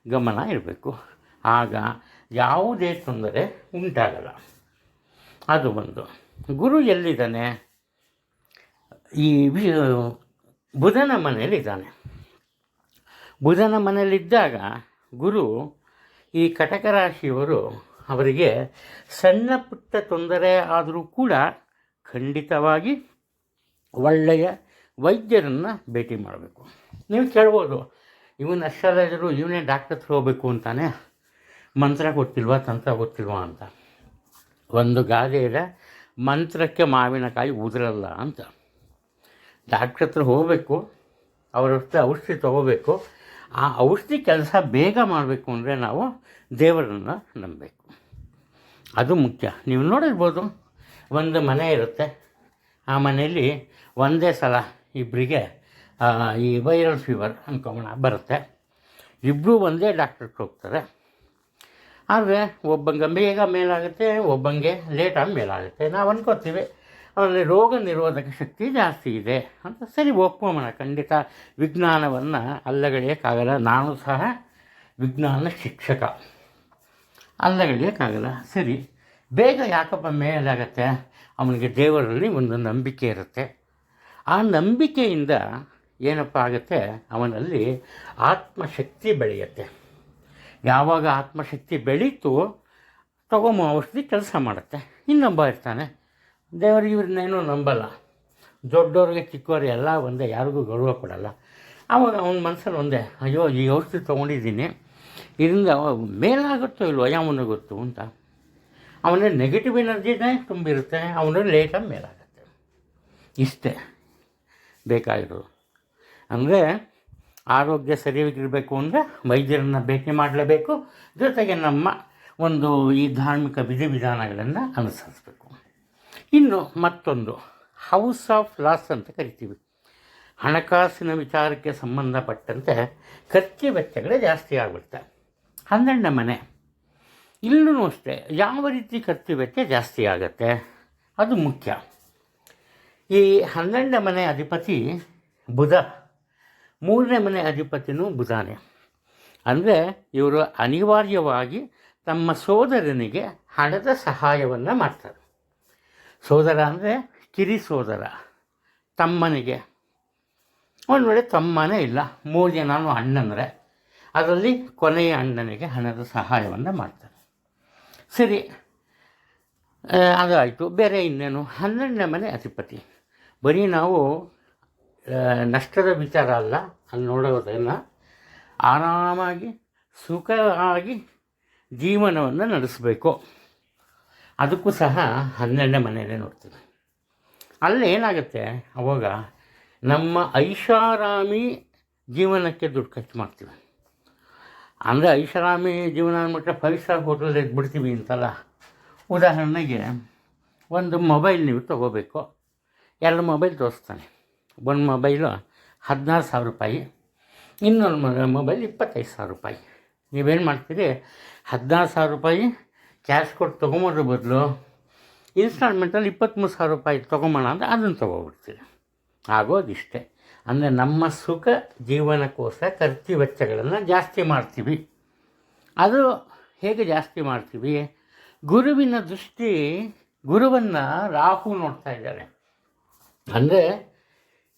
ಗಮನ ಇರಬೇಕು. ಆಗ ಯಾವುದೇ ತೊಂದರೆ ಉಂಟಾಗಲ್ಲ. ಅದು ಒಂದು. ಗುರು ಎಲ್ಲಿದ್ದಾನೆ? ಈ ಬುಧನ ಮನೆಯಲ್ಲಿದ್ದಾನೆ. ಬುಧನ ಮನೆಯಲ್ಲಿದ್ದಾಗ ಗುರು ಈ ಕಟಕ ರಾಶಿಯವರು, ಅವರಿಗೆ ಸಣ್ಣ ಪುಟ್ಟ ತೊಂದರೆ ಆದರೂ ಕೂಡ ಖಂಡಿತವಾಗಿ ಒಳ್ಳೆಯ ವೈದ್ಯರನ್ನು ಭೇಟಿ ಮಾಡಬೇಕು. ನೀವು ಕೇಳ್ಬೋದು, ಇವನು ಅಷ್ಟರಾದರೂ ಇವನೇ ಡಾಕ್ಟರ್ ಹತ್ರ ಹೋಗಬೇಕು ಅಂತಾನೆ, ಮಂತ್ರ ಗೊತ್ತಿಲ್ವಾ, ತಂತ್ರ ಗೊತ್ತಿಲ್ವಾ ಅಂತ. ಒಂದು ಗಾದೆ ಇದೆ, ಮಂತ್ರಕ್ಕೆ ಮಾವಿನಕಾಯಿ ಉದುರಲ್ಲ ಅಂತ. ಡಾಕ್ಟ್ರ್ ಹತ್ರ ಹೋಗಬೇಕು, ಅವ್ರ ಹತ್ರ ಔಷಧಿ ತೊಗೋಬೇಕು. ಆ ಔಷಧಿ ಕೆಲಸ ಬೇಗ ಮಾಡಬೇಕು ಅಂದರೆ ನಾವು ದೇವರನ್ನು ನಂಬಬೇಕು. ಅದು ಮುಖ್ಯ. ನೀವು ನೋಡಿರ್ಬೋದು, ಒಂದು ಮನೆ ಇರುತ್ತೆ, ಆ ಮನೆಯಲ್ಲಿ ಒಂದೇ ಸಲ ಇಬ್ಬರಿಗೆ ಈ ವೈರಲ್ ಫೀವರ್ ಅನ್ಕೊಂಬೋಣ ಬರುತ್ತೆ. ಇಬ್ಬರು ಒಂದೇ ಡಾಕ್ಟ್ರಿಗೆ ಹೋಗ್ತಾರೆ. ಆದರೆ ಒಬ್ಬಂಗೆ ಬೇಗ ಮೇಲಾಗುತ್ತೆ, ಒಬ್ಬಂಗೆ ಲೇಟಾಗಿ ಮೇಲಾಗುತ್ತೆ. ನಾವು ಅನ್ಕೋತೀವಿ ಅವರಲ್ಲಿ ರೋಗ ನಿರೋಧಕ ಶಕ್ತಿ ಜಾಸ್ತಿ ಇದೆ ಅಂತ. ಸರಿ, ಒಪ್ಕೊಂಬೋಣ, ಖಂಡಿತ ವಿಜ್ಞಾನವನ್ನು ಅಲ್ಲಗಳೆಯೋಕ್ಕಾಗಲ್ಲ. ನಾನು ಸಹ ವಿಜ್ಞಾನ ಶಿಕ್ಷಕ, ಅಲ್ಲಗಳೆಯೋಕ್ಕಾಗಲ್ಲ. ಸರಿ, ಬೇಗ ಯಾಕಪ್ಪ ಮೇಲಾಗತ್ತೆ? ಅವನಿಗೆ ದೇವರಲ್ಲಿ ಒಂದು ನಂಬಿಕೆ ಇರುತ್ತೆ. ಆ ನಂಬಿಕೆಯಿಂದ ಏನಪ್ಪ ಆಗುತ್ತೆ, ಅವನಲ್ಲಿ ಆತ್ಮಶಕ್ತಿ ಬೆಳೆಯುತ್ತೆ. ಯಾವಾಗ ಆತ್ಮಶಕ್ತಿ ಬೆಳೀತು, ತಗೊಂಬೋ ಔಷಧಿ ಕೆಲಸ ಮಾಡುತ್ತೆ. ಇನ್ನೊಬ್ಬ ಇರ್ತಾನೆ, ದೇವರಿಗೆ ಇವ್ರನ್ನೇನೂ ನಂಬಲ್ಲ, ದೊಡ್ಡವ್ರಿಗೆ ಚಿಕ್ಕವ್ರಿಗೆ ಎಲ್ಲ ಒಂದೇ, ಯಾರಿಗೂ ಗೌರವ ಕೊಡಲ್ಲ. ಆವಾಗ ಅವನ ಮನಸ್ಸಲ್ಲಿ ಒಂದೇ, ಅಯ್ಯೋ ಈ ಔಷಧಿ ತೊಗೊಂಡಿದ್ದೀನಿ, ಇದರಿಂದ ಮೇಲಾಗುತ್ತೋ ಇಲ್ವೋ ಯಾವನಿಗೆ ಗೊತ್ತು ಅಂತ. ಅವನ ನೆಗೆಟಿವ್ ಎನರ್ಜಿನೇ ತುಂಬಿರುತ್ತೆ, ಅವನು ಲೇಟಾಗಿ ಮೇಲಾಗುತ್ತೆ. ಇಷ್ಟೇ ಬೇಕಾಗಿರೋದು. ಅಂದರೆ ಆರೋಗ್ಯ ಸರಿಯಾಗಿರಬೇಕು ಅಂದರೆ ವೈದ್ಯರನ್ನು ಭೇಟಿ ಮಾಡಲೇಬೇಕು, ಜೊತೆಗೆ ನಮ್ಮ ಒಂದು ಈ ಧಾರ್ಮಿಕ ವಿಧಿವಿಧಾನಗಳನ್ನು ಅನುಸರಿಸಬೇಕು. ಇನ್ನು ಮತ್ತೊಂದು ಹೌಸ್ ಆಫ್ ಲಾಸ್ ಅಂತ ಕರಿತೀವಿ. ಹಣಕಾಸಿನ ವಿಚಾರಕ್ಕೆ ಸಂಬಂಧಪಟ್ಟಂತೆ ಖರ್ಚು ವೆಚ್ಚಗಳೇ ಜಾಸ್ತಿ ಆಗಿಬಿಡುತ್ತೆ. 12ನೇ ಮನೆ, ಇಲ್ಲೂ ಅಷ್ಟೇ ಯಾವ ರೀತಿ ಖರ್ಚು ವೆಚ್ಚ ಜಾಸ್ತಿ ಆಗುತ್ತೆ ಅದು ಮುಖ್ಯ. ಈ 12ನೇ ಮನೆ ಅಧಿಪತಿ ಬುಧ, 3ನೇ ಮನೆ ಅಧಿಪತಿನೂ ಬುಧನೇ. ಅಂದರೆ ಇವರು ಅನಿವಾರ್ಯವಾಗಿ ತಮ್ಮ ಸೋದರನಿಗೆ ಹಣದ ಸಹಾಯವನ್ನು ಮಾಡ್ತಾರೆ. ಸೋದರ ಅಂದರೆ ಕಿರಿ ಸೋದರ, ತಮ್ಮನಿಗೆ. ಒಂದು ವೇಳೆ ತಮ್ಮನೇ ಇಲ್ಲ, 3 ಜನನೂ ಅಣ್ಣಂದರೆ ಅದರಲ್ಲಿ ಕೊನೆಯ ಅಣ್ಣನಿಗೆ ಹಣದ ಸಹಾಯವನ್ನು ಮಾಡ್ತಾರೆ. ಸರಿ, ಅದು ಆಯಿತು. ಬೇರೆ ಇನ್ನೇನು, 12ನೇ ಮನೆ ಅಧಿಪತಿ ಬರೀ ನಾವು ನಷ್ಟದ ವಿಚಾರ ಅಲ್ಲ, ಅಲ್ಲಿ ನೋಡೋದನ್ನು ಆರಾಮಾಗಿ ಸುಖವಾಗಿ ಜೀವನವನ್ನು ನಡೆಸಬೇಕು. ಅದಕ್ಕೂ ಸಹ 12ನೇ ಮನೆಯಲ್ಲೇ ನೋಡ್ತೀವಿ. ಅಲ್ಲಿ ಏನಾಗುತ್ತೆ, ಅವಾಗ ನಮ್ಮ ಐಷಾರಾಮಿ ಜೀವನಕ್ಕೆ ದುಡ್ಡು ಖರ್ಚು ಮಾಡ್ತೀವಿ. ಅಂದರೆ ಐಷಾರಾಮಿ ಜೀವನ ಅಂದ್ಬಿಟ್ರೆ 5 ಸ್ಟಾರ್ ಹೋಟೆಲ್ ಎದ್ಬಿಡ್ತೀವಿ ಅಂತಲ್ಲ. ಉದಾಹರಣೆಗೆ ಒಂದು ಮೊಬೈಲ್ ನೀವು ತೊಗೋಬೇಕು, 2 ಮೊಬೈಲ್ ತೋರಿಸ್ತಾನೆ. ಒಂದು ಮೊಬೈಲು 16,000 ರೂಪಾಯಿ, ಇನ್ನೊಂದು ಮೊಬೈಲ್ 25,000 ರೂಪಾಯಿ. ನೀವೇನು ಮಾಡ್ತೀರಿ, 16,000 ರೂಪಾಯಿ ಕ್ಯಾಶ್ ಕೊಟ್ಟು ತೊಗೊಂಬೋದ್ರ ಬದಲು ಇನ್ಸ್ಟಾಲ್ಮೆಂಟಲ್ಲಿ 23,000 ರೂಪಾಯಿ ತೊಗೊಂಬೋಣ ಅಂದರೆ ಅದನ್ನು ತೊಗೊಬಿಡ್ತೀರಿ. ಆಗೋದಿಷ್ಟೇ. ಅಂದರೆ ನಮ್ಮ ಸುಖ ಜೀವನಕ್ಕೋಸ್ಕರ ಖರ್ಚು ವೆಚ್ಚಗಳನ್ನು ಜಾಸ್ತಿ ಮಾಡ್ತೀವಿ. ಅದು ಹೇಗೆ ಜಾಸ್ತಿ ಮಾಡ್ತೀವಿ? ಗುರುವಿನ ದೃಷ್ಟಿ, ಗುರುವನ್ನು ರಾಹು ನೋಡ್ತಾ ಇದ್ದಾರೆ. ಅಂದರೆ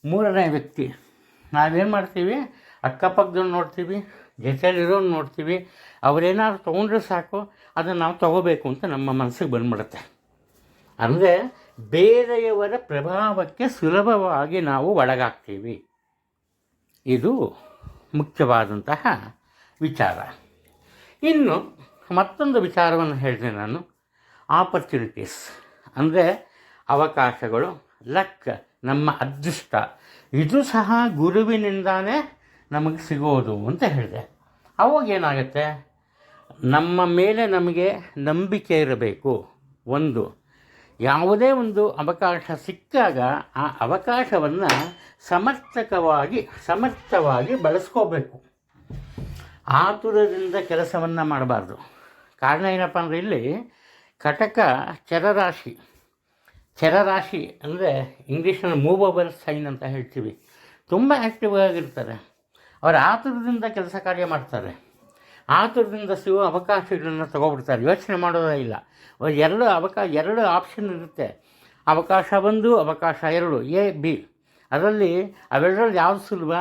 3ನೇ ವ್ಯಕ್ತಿ. ನಾವೇನು ಮಾಡ್ತೀವಿ, ಅಕ್ಕಪಕ್ಕದವ್ರು ನೋಡ್ತೀವಿ, ಜೊತೆಯಲ್ಲಿರೋನು ನೋಡ್ತೀವಿ. ಅವರೇನಾದ್ರು ತೊಗೊಂಡ್ರೆ ಸಾಕು, ಅದನ್ನು ನಾವು ತೊಗೋಬೇಕು ಅಂತ ನಮ್ಮ ಮನಸ್ಸಿಗೆ ಬಂದ್ಬಿಡುತ್ತೆ. ಅಂದರೆ ಬೇರೆಯವರ ಪ್ರಭಾವಕ್ಕೆ ಸುಲಭವಾಗಿ ನಾವು ಒಳಗಾಗ್ತೀವಿ. ಇದು ಮುಖ್ಯವಾದಂತಹ ವಿಚಾರ. ಇನ್ನು ಮತ್ತೊಂದು ವಿಚಾರವನ್ನು ಹೇಳಿದೆ ನಾನು, ಆಪರ್ಚುನಿಟೀಸ್ ಅಂದರೆ ಅವಕಾಶಗಳು, ಲಕ್, ನಮ್ಮ ಅದೃಷ್ಟ, ಇದು ಸಹ ಗುರುವಿನಿಂದಾನೇ ನಮಗೆ ಸಿಗೋದು ಅಂತ ಹೇಳಿದೆ. ಅವಾಗೇನಾಗುತ್ತೆ, ನಮ್ಮ ಮೇಲೆ ನಮಗೆ ನಂಬಿಕೆ ಇರಬೇಕು. ಒಂದು ಯಾವುದೇ ಒಂದು ಅವಕಾಶ ಸಿಕ್ಕಾಗ ಆ ಅವಕಾಶವನ್ನು ಸಮರ್ಥವಾಗಿ ಬಳಸ್ಕೋಬೇಕು. ಆತುರದಿಂದ ಕೆಲಸವನ್ನು ಮಾಡಬಾರ್ದು. ಕಾರಣ ಏನಪ್ಪ ಅಂದರೆ, ಇಲ್ಲಿ ಕಟಕ ಚರರಾಶಿ ಅಂದರೆ ಇಂಗ್ಲೀಷಲ್ಲಿ ಮೂವಬಲ್ ಸೈನ್ ಅಂತ ಹೇಳ್ತೀವಿ. ತುಂಬ ಆ್ಯಕ್ಟಿವ್ ಆಗಿರ್ತಾರೆ. ಅವರು ಆತುರದಿಂದ ಕೆಲಸ ಕಾರ್ಯ ಮಾಡ್ತಾರೆ. ಆತುರದಿಂದ ಸಿಗುವ ಅವಕಾಶಗಳನ್ನು ತಗೊಬಿಡ್ತಾರೆ, ಯೋಚನೆ ಮಾಡೋದೇ ಇಲ್ಲ. ಎರಡು ಆಪ್ಷನ್ ಇರುತ್ತೆ, ಅವಕಾಶ 1, ಅವಕಾಶ 2, A, B. ಅದರಲ್ಲಿ ಅವೆರಡರಲ್ಲಿ ಯಾವುದು ಸುಲಭ,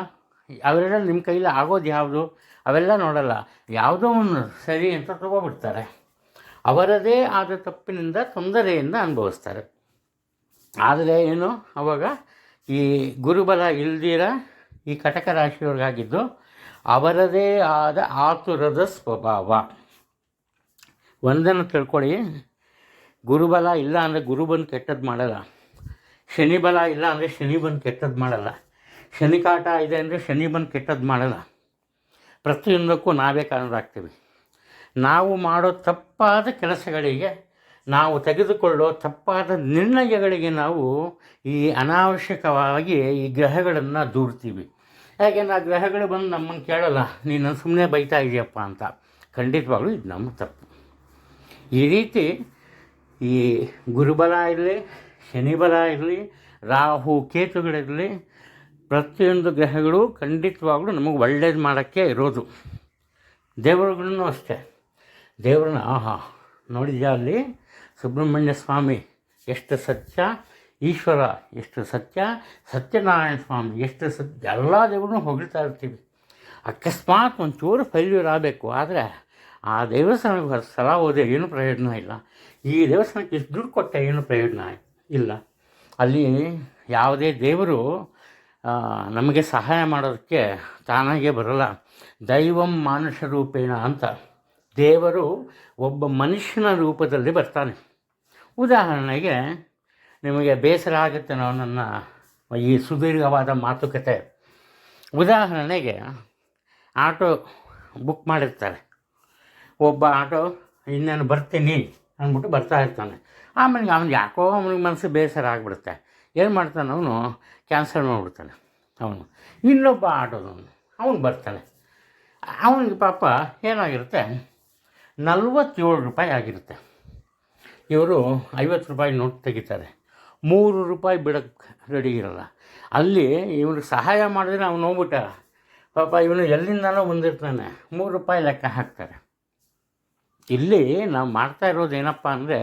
ಅವೆರಡರಲ್ಲಿ ನಿಮ್ಮ ಕೈಲಿ ಆಗೋದು ಯಾವುದು, ಅವೆಲ್ಲ ನೋಡಲ್ಲ. ಯಾವುದೋ ಒಂದು ಸರಿ ಅಂತ ತಗೊಬಿಡ್ತಾರೆ. ಅವರದೇ ಆದ ತಪ್ಪಿನಿಂದ ತೊಂದರೆಯನ್ನು ಅನುಭವಿಸ್ತಾರೆ. ಆದರೆ ಏನು, ಅವಾಗ ಈ ಗುರುಬಲ ಇಲ್ದಿರ ಈ ಕಟಕ ರಾಶಿಯವ್ರಿಗಾಗಿದ್ದು ಅವರದೇ ಆದ ಆತುರದ ಸ್ವಭಾವ. ಒಂದನ್ನು ತಿಳ್ಕೊಳ್ಳಿ, ಗುರುಬಲ ಇಲ್ಲ ಅಂದರೆ ಗುರು ಬಂದು ಕೆಟ್ಟದ್ದು ಮಾಡಲ್ಲ. ಶನಿ ಬಲ ಇಲ್ಲ ಅಂದರೆ ಶನಿ ಬಂದು ಕೆಟ್ಟದ್ದು ಮಾಡಲ್ಲ. ಶನಿ ಕಾಟ ಇದೆ ಅಂದರೆ ಶನಿ ಬಂದು ಕೆಟ್ಟದ್ದು ಮಾಡಲ್ಲ. ಪ್ರತಿಯೊಂದಕ್ಕೂ ನಾವೇ ಕಾರಣರಾಗ್ತೀವಿ. ನಾವು ಮಾಡೋ ತಪ್ಪಾದ ಕೆಲಸಗಳಿಗೆ ನಾವು ತೆಗೆದುಕೊಳ್ಳೋ ತಪ್ಪಾದ ನಿರ್ಣಯಗಳಿಗೆ ನಾವು ಈ ಅನಾವಶ್ಯಕವಾಗಿ ಈ ಗ್ರಹಗಳನ್ನು ದೂರ್ತೀವಿ. ಯಾಕೆಂದರೆ ಆ ಗ್ರಹಗಳು ಬಂದು ನಮ್ಮನ್ನು ಕೇಳಲ್ಲ, ನೀನು ಸುಮ್ಮನೆ ಬೈತಾ ಇದೆಯಪ್ಪ ಅಂತ. ಖಂಡಿತವಾಗ್ಲೂ ಇದು ನಮ್ಮ ತಪ್ಪು. ಈ ರೀತಿ ಈ ಗುರುಬಲ ಇರಲಿ, ಶನಿಬಲ ಇರಲಿ, ರಾಹು ಕೇತುಗಳಿರಲಿ, ಪ್ರತಿಯೊಂದು ಗ್ರಹಗಳು ಖಂಡಿತವಾಗ್ಲೂ ನಮಗೆ ಒಳ್ಳೇದು ಮಾಡೋಕ್ಕೆ ಇರೋದು. ದೇವರುಗಳನ್ನೂ ಅಷ್ಟೇ. ದೇವ್ರನ್ನ ನೋಡಿದ್ಯಾ ಅಲ್ಲಿ ಸುಬ್ರಹ್ಮಣ್ಯ ಸ್ವಾಮಿ ಎಷ್ಟು ಸತ್ಯ, ಈಶ್ವರ ಎಷ್ಟು ಸತ್ಯ, ಸತ್ಯನಾರಾಯಣ ಸ್ವಾಮಿ ಎಷ್ಟು ಸತ್ಯ, ಎಲ್ಲ ದೇವ್ರನ್ನೂ ಹೊಗಳ್ತಾ ಇರ್ತೀವಿ. ಅಕಸ್ಮಾತ್ ಒಂಚೂರು ಫೇಲ್ಯೂರ್ ಆಗಬೇಕು ಆದರೆ ಆ ದೇವಸ್ಥಾನಕ್ಕೆ ಸಲ ಹೋದರೆ ಏನೂ ಪ್ರಯೋಜನ ಇಲ್ಲ. ಈ ದೇವಸ್ಥಾನಕ್ಕೆ ಇಷ್ಟು ದುಡ್ಡು ಕೊಟ್ಟೆ ಏನೂ ಪ್ರಯೋಜನ ಇಲ್ಲ. ಅಲ್ಲಿ ಯಾವುದೇ ದೇವರು ನಮಗೆ ಸಹಾಯ ಮಾಡೋದಕ್ಕೆ ತಾನಾಗೆ ಬರೋಲ್ಲ. ದೈವಂ ಮಾನುಷ ರೂಪೇಣ ಅಂತ ದೇವರು ಒಬ್ಬ ಮನುಷ್ಯನ ರೂಪದಲ್ಲಿ ಬರ್ತಾನೆ. ಉದಾಹರಣೆಗೆ ನಿಮಗೆ ಬೇಸರ ಆಗುತ್ತೆ ನನ್ನ ಈ ಸುದೀರ್ಘವಾದ ಮಾತುಕತೆ. ಉದಾಹರಣೆಗೆ ಆಟೋ ಬುಕ್ ಮಾಡಿರ್ತಾರೆ. ಒಬ್ಬ ಆಟೋ ಇನ್ನೇನು ಬರ್ತೀನಿ ಅಂದ್ಬಿಟ್ಟು ಬರ್ತಾ ಇರ್ತಾನೆ. ಆಮೇಲೆ ಅವ್ನಿಗೆ ಯಾಕೋ ಅವನಿಗೆ ಮನಸ್ಸು ಬೇಸರ ಆಗಿಬಿಡುತ್ತೆ. ಏನು ಮಾಡ್ತಾನೆ, ಅವನು ಕ್ಯಾನ್ಸಲ್ ಮಾಡಿಬಿಡ್ತಾನೆ. ಅವನು ಇನ್ನೊಬ್ಬ ಆಟೋದವನು ಅವನು ಬರ್ತಾನೆ. ಅವನಿಗೆ ಪಾಪ ಏನಾಗಿರುತ್ತೆ, 47 ರೂಪಾಯಿ ಆಗಿರುತ್ತೆ. ಇವರು 50 ರೂಪಾಯಿ ನೋಟ್ ತೆಗಿತಾರೆ. 3 ರೂಪಾಯಿ ಬಿಡೋಕ್ಕೆ ರೆಡಿ ಇರೋಲ್ಲ. ಅಲ್ಲಿ ಇವ್ರಿಗೆ ಸಹಾಯ ಮಾಡಿದ್ರೆ ಅವನು ಹೋಗ್ಬಿಟ್ಟ, ಪಾಪ ಇವನು ಎಲ್ಲಿಂದನೋ ಬಂದಿರ್ತಾನೆ, 3 ರೂಪಾಯಿ ಲೆಕ್ಕ ಹಾಕ್ತಾರೆ. ಇಲ್ಲಿ ನಾವು ಮಾಡ್ತಾ ಇರೋದು ಏನಪ್ಪ ಅಂದರೆ,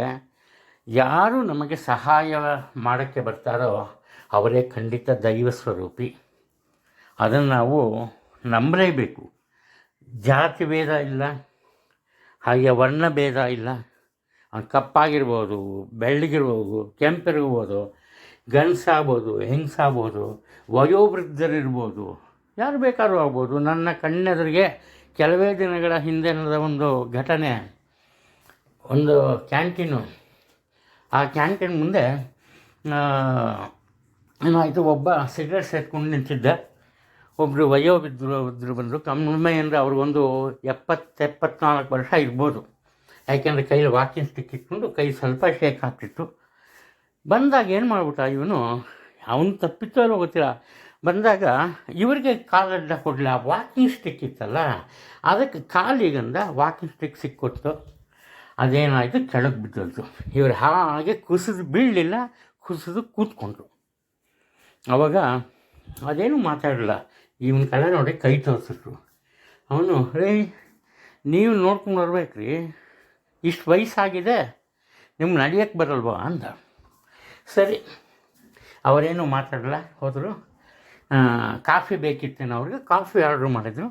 ಯಾರು ನಮಗೆ ಸಹಾಯ ಮಾಡೋಕ್ಕೆ ಬರ್ತಾರೋ ಅವರೇ ಖಂಡಿತ ದೈವ ಸ್ವರೂಪಿ. ಅದನ್ನು ನಾವು ನಂಬಲೇಬೇಕು. ಜಾತಿ ಭೇದ ಇಲ್ಲ, ಹಾಗೆ ವರ್ಣ ಭೇದ ಇಲ್ಲ. ಅವ್ನು ಕಪ್ಪಾಗಿರ್ಬೋದು, ಬೆಳ್ಳಗಿರ್ಬೋದು, ಕೆಂಪಿರ್ಬೋದು, ಗಂಡಸಾಗ್ಬೋದು, ಹೆಂಗಸಾಗ್ಬೋದು, ವಯೋವೃದ್ಧರಿರ್ಬೋದು, ಯಾರು ಬೇಕಾದ್ರೂ ಆಗ್ಬೋದು. ನನ್ನ ಕಣ್ಣೆದುರಿಗೆ ಕೆಲವೇ ದಿನಗಳ ಹಿಂದೆ ನಡೆದ ಒಂದು ಘಟನೆ. ಒಂದು ಕ್ಯಾಂಟೀನು, ಆ ಕ್ಯಾಂಟೀನ್ ಮುಂದೆ ಏನಾಯಿತು, ಒಬ್ಬ ಸಿಗರೇಟ್ ಸೇರ್ಕೊಂಡು ನಿಂತಿದ್ದ. ಒಬ್ಬರು ವಯೋವೃದ್ಧರು ಬಂದರು. ಕಮ್ಮಿ ಅಂದರೆ ಅವ್ರಿಗೊಂದು 70-74 ವರ್ಷ ಇರ್ಬೋದು. ಯಾಕೆಂದರೆ ಕೈಲಿ ವಾಕಿಂಗ್ ಸ್ಟಿಕ್ ಇಟ್ಕೊಂಡು ಕೈ ಸ್ವಲ್ಪ ಶೇಕ್ ಆಗ್ತಿತ್ತು. ಬಂದಾಗ ಏನು ಮಾಡ್ಬಿಟ್ಟ ಇವನು, ಅವನು ತಪ್ಪಿತ್ತೋ ಅಲ್ಲೋ ಗೊತ್ತಿಲ್ಲ, ಬಂದಾಗ ಇವರಿಗೆ ಕಾಲಡ್ಡ ಕೊಡಲಿ. ಆ ವಾಕಿಂಗ್ ಸ್ಟಿಕ್ ಇತ್ತಲ್ಲ, ಅದಕ್ಕೆ ಕಾಲಿಗಂದ ವಾಕಿಂಗ್ ಸ್ಟಿಕ್ ಸಿಕ್ಕೊತ್ತು. ಅದೇನಾಯಿತು, ಕೆಳಗೆ ಬಿದ್ದೋಯ್ತು. ಇವರು ಹಾಗೆ ಕುಸಿದು ಬೀಳಲಿಲ್ಲ, ಕುಸಿದು ಕೂತ್ಕೊಂಡ್ರು. ಆವಾಗ ಅದೇನು ಮಾತಾಡಲ್ಲ. ಇವನ ಕಡೆ ನೋಡಿ ಕೈ ತೋರಿಸಿಟ್ರು. ಅವನು, ನೀವು ನೋಡ್ಕೊಂಡು ಬರ್ಬೇಕು ರೀ, ಇಷ್ಟು ವಯಸ್ಸಾಗಿದೆ, ನಿಮ್ಗೆ ನಡೆಯೋಕ್ಕೆ ಬರಲ್ವಾ ಅಂದ. ಸರಿ, ಅವರೇನು ಮಾತಾಡಲ್ಲ, ಹೋದರು. ಕಾಫಿ ಬೇಕಿತ್ತೇನೋ ಅವ್ರಿಗೆ, ಕಾಫಿ ಆರ್ಡ್ರ್ ಮಾಡಿದ್ರು.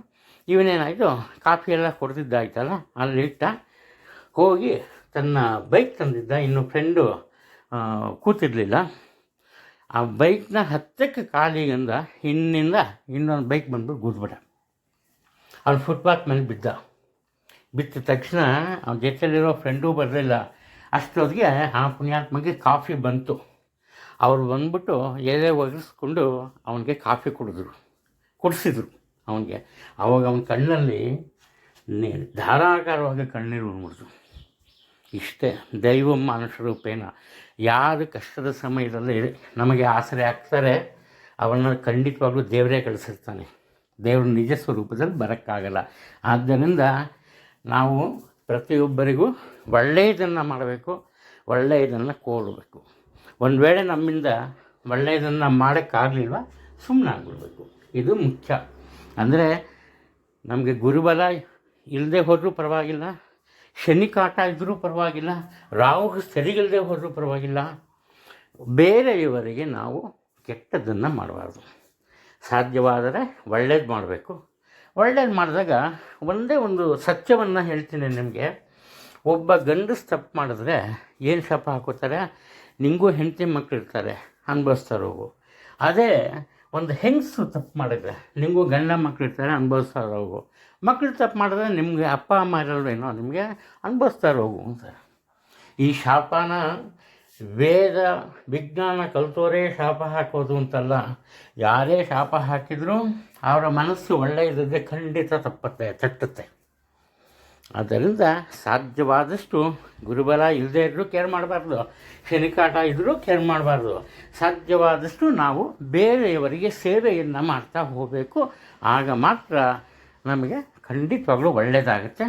ಇವನೇನಾಯಿತು, ಕಾಫಿ ಎಲ್ಲ ಕೊಡ್ತಿದ್ದಾಯ್ತಲ್ಲ, ಅಲ್ಲಿಟ್ಟ ಹೋಗಿ ತನ್ನ ಬೈಕ್ ತಂದಿದ್ದ. ಇನ್ನು ಫ್ರೆಂಡು ಕೂತಿರಲಿಲ್ಲ. ಆ ಬೈಕ್ನ ಹತ್ತಕ್ಕೆ ಕಾಲಿಗಿಂದ ಹಿಂದಿಂದ ಇನ್ನೊಂದು ಬೈಕ್ ಬಂದ್ಬಿಟ್ಟು ಗುದ್ಬಿಟ್ಟ. ಅವ್ನು ಫುಟ್ಪಾತ್ ಮೇಲೆ ಬಿದ್ದ ತಕ್ಷಣ ಅವನ ಜೊತೆಯಲ್ಲಿರೋ ಫ್ರೆಂಡೂ ಬರಲಿಲ್ಲ. ಅಷ್ಟೊತ್ತಿಗೆ ಆ ಪುಣ್ಯಾತ್ಮಗೆ ಕಾಫಿ ಬಂತು. ಅವ್ರು ಬಂದ್ಬಿಟ್ಟು ಎದೆ ಒಗೆಸ್ಕೊಂಡು ಅವನಿಗೆ ಕಾಫಿ ಕುಡಿಸಿದ್ರು ಅವನಿಗೆ. ಆವಾಗ ಅವನ ಕಣ್ಣಲ್ಲಿ ಧಾರಾಕಾರವಾಗಿ ಕಣ್ಣೀರು ಬಂದ್ಬಿಡ್ತು. ಇಷ್ಟೇ, ದೈವ ಮಾನುಷ ರೂಪೇಣ ಯಾರು ಕಷ್ಟದ ಸಮಯದಲ್ಲಿ ನಮಗೆ ಆಸರೆ ಆಗ್ತಾರೆ ಅವನ್ನ ಖಂಡಿತವಾಗ್ಲೂ ದೇವರೇ ಕಳಿಸಿರ್ತಾನೆ. ದೇವ್ರ ನಿಜ ಸ್ವರೂಪದಲ್ಲಿ ಬರೋಕ್ಕಾಗಲ್ಲ. ಆದ್ದರಿಂದ ನಾವು ಪ್ರತಿಯೊಬ್ಬರಿಗೂ ಒಳ್ಳೆಯದನ್ನು ಮಾಡಬೇಕು, ಒಳ್ಳೆಯದನ್ನು ಕೋರಬೇಕು. ಒಂದು ವೇಳೆ ನಮ್ಮಿಂದ ಒಳ್ಳೆಯದನ್ನು ಮಾಡೋಕ್ಕಾಗಲಿಲ್ವ, ಸುಮ್ಮನೆ ಆಗಿಬಿಡ್ಬೇಕು. ಇದು ಮುಖ್ಯ. ಅಂದರೆ ನಮಗೆ ಗುರುಬಲ ಇಲ್ಲದೆ ಹೋದರೂ ಪರವಾಗಿಲ್ಲ, ಶನಿ ಕಾಟ ಇದ್ದರೂ ಪರವಾಗಿಲ್ಲ, ರಾಹು ಸರಿಗಿಲ್ಲದೆ ಹೋದರೂ ಪರವಾಗಿಲ್ಲ, ಬೇರೆಯವರಿಗೆ ನಾವು ಕೆಟ್ಟದ್ದನ್ನು ಮಾಡಬಾರ್ದು. ಸಾಧ್ಯವಾದರೆ ಒಳ್ಳೇದು ಮಾಡಬೇಕು. ಒಳ್ಳೇದು ಮಾಡಿದಾಗ ಒಂದೇ ಒಂದು ಸತ್ಯವನ್ನು ಹೇಳ್ತೀನಿ ನಿಮಗೆ. ಒಬ್ಬ ಗಂಡಸು ತಪ್ಪು ಮಾಡಿದ್ರೆ ಏನು ಶಾಪ ಹಾಕೋತಾರೆ, ನಿಮಗೂ ಹೆಂಡತಿ ಮಕ್ಕಳಿರ್ತಾರೆ, ಅನುಭವಿಸ್ತಾರೆ ಹೋಗು. ಅದೇ ಒಂದು ಹೆಂಗಸು ತಪ್ಪು ಮಾಡಿದ್ರೆ ನಿಮಗೂ ಗಂಡ ಮಕ್ಕಳಿರ್ತಾರೆ, ಅನುಭವಿಸ್ತಾರೆ ಹೋಗು. ಮಕ್ಕಳು ತಪ್ಪು ಮಾಡಿದ್ರೆ ನಿಮಗೆ ಅಪ್ಪ ಅಮ್ಮ ಇರಲ್ವೇನೋ, ನಿಮಗೆ ಅನುಭವಿಸ್ತಾರೆ ಹೋಗು ಅಂತ. ಈ ಶಾಪನ ವೇದ ವಿಜ್ಞಾನ ಕಲಿತೋರೇ ಶಾಪ ಹಾಕೋದು ಅಂತಲ್ಲ. ಯಾರೇ ಶಾಪ ಹಾಕಿದರೂ ಅವರ ಮನಸ್ಸು ಒಳ್ಳೆಯದಿದ್ದರೆ ಖಂಡಿತ ತಟ್ಟುತ್ತೆ. ಆದ್ದರಿಂದ ಸಾಧ್ಯವಾದಷ್ಟು ಗುರುಬಲ ಇಲ್ಲದೇ ಇದ್ದರೂ ಕೇರ್ ಮಾಡಬಾರ್ದು, ಶನಿಕಾಟ ಇದ್ದರೂ ಕೇರ್ ಮಾಡಬಾರ್ದು. ಸಾಧ್ಯವಾದಷ್ಟು ನಾವು ಬೇರೆಯವರಿಗೆ ಸೇವೆಯನ್ನು ಮಾಡ್ತಾ ಹೋಗಬೇಕು. ಆಗ ಮಾತ್ರ ನಮಗೆ ಖಂಡಿತವಾಗ್ಲೂ ಒಳ್ಳೆಯದಾಗುತ್ತೆ.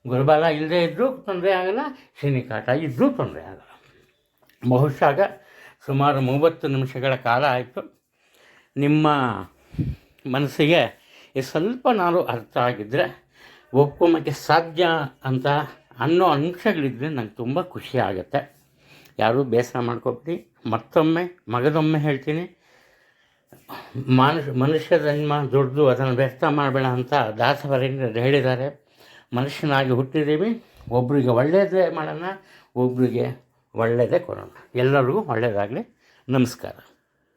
ಗುರುಬಲ ಇಲ್ಲದೇ ಇದ್ದರೂ ತೊಂದರೆ ಆಗಲ್ಲ, ಶನಿಕಾಟ ಇದ್ದರೂ ತೊಂದರೆ ಆಗಲ್ಲ. ಬಹುಶಃ ಸುಮಾರು 30 ನಿಮಿಷಗಳ ಕಾಲ ಆಯಿತು. ನಿಮ್ಮ ಮನಸ್ಸಿಗೆ ಸ್ವಲ್ಪ ನಾನು ಅರ್ಥ ಆಗಿದ್ದರೆ, ಒಪ್ಕೊಂಬಕ್ಕೆ ಸಾಧ್ಯ ಅಂತ ಅನ್ನೋ ಅಂಶಗಳಿದ್ದರೆ ನಂಗೆ ತುಂಬ ಖುಷಿ ಆಗುತ್ತೆ. ಯಾರೂ ಬೇಸರ ಮಾಡ್ಕೊಬಿಟ್ಟು ಮತ್ತೊಮ್ಮೆ ಮಗದೊಮ್ಮೆ ಹೇಳ್ತೀನಿ, ಮನುಷ್ಯ ಜನ್ಮ ದುಡ್ದು ಅದನ್ನು ವ್ಯರ್ಥ ಮಾಡಬೇಡ ಅಂತ ದಾಸವರೇಂದ್ರ ಹೇಳಿದ್ದಾರೆ. ಮನುಷ್ಯನಾಗಿ ಹುಟ್ಟಿದ್ದೀವಿ, ಒಬ್ಬರಿಗೆ ಒಳ್ಳೆಯದೇ ಮಾಡೋಣ, ಒಬ್ಬರಿಗೆ ಒಳ್ಳೆಯದೇ ಕೊಡೋಣ. ಎಲ್ಲರಿಗೂ ಒಳ್ಳೆಯದಾಗಲಿ. ನಮಸ್ಕಾರ.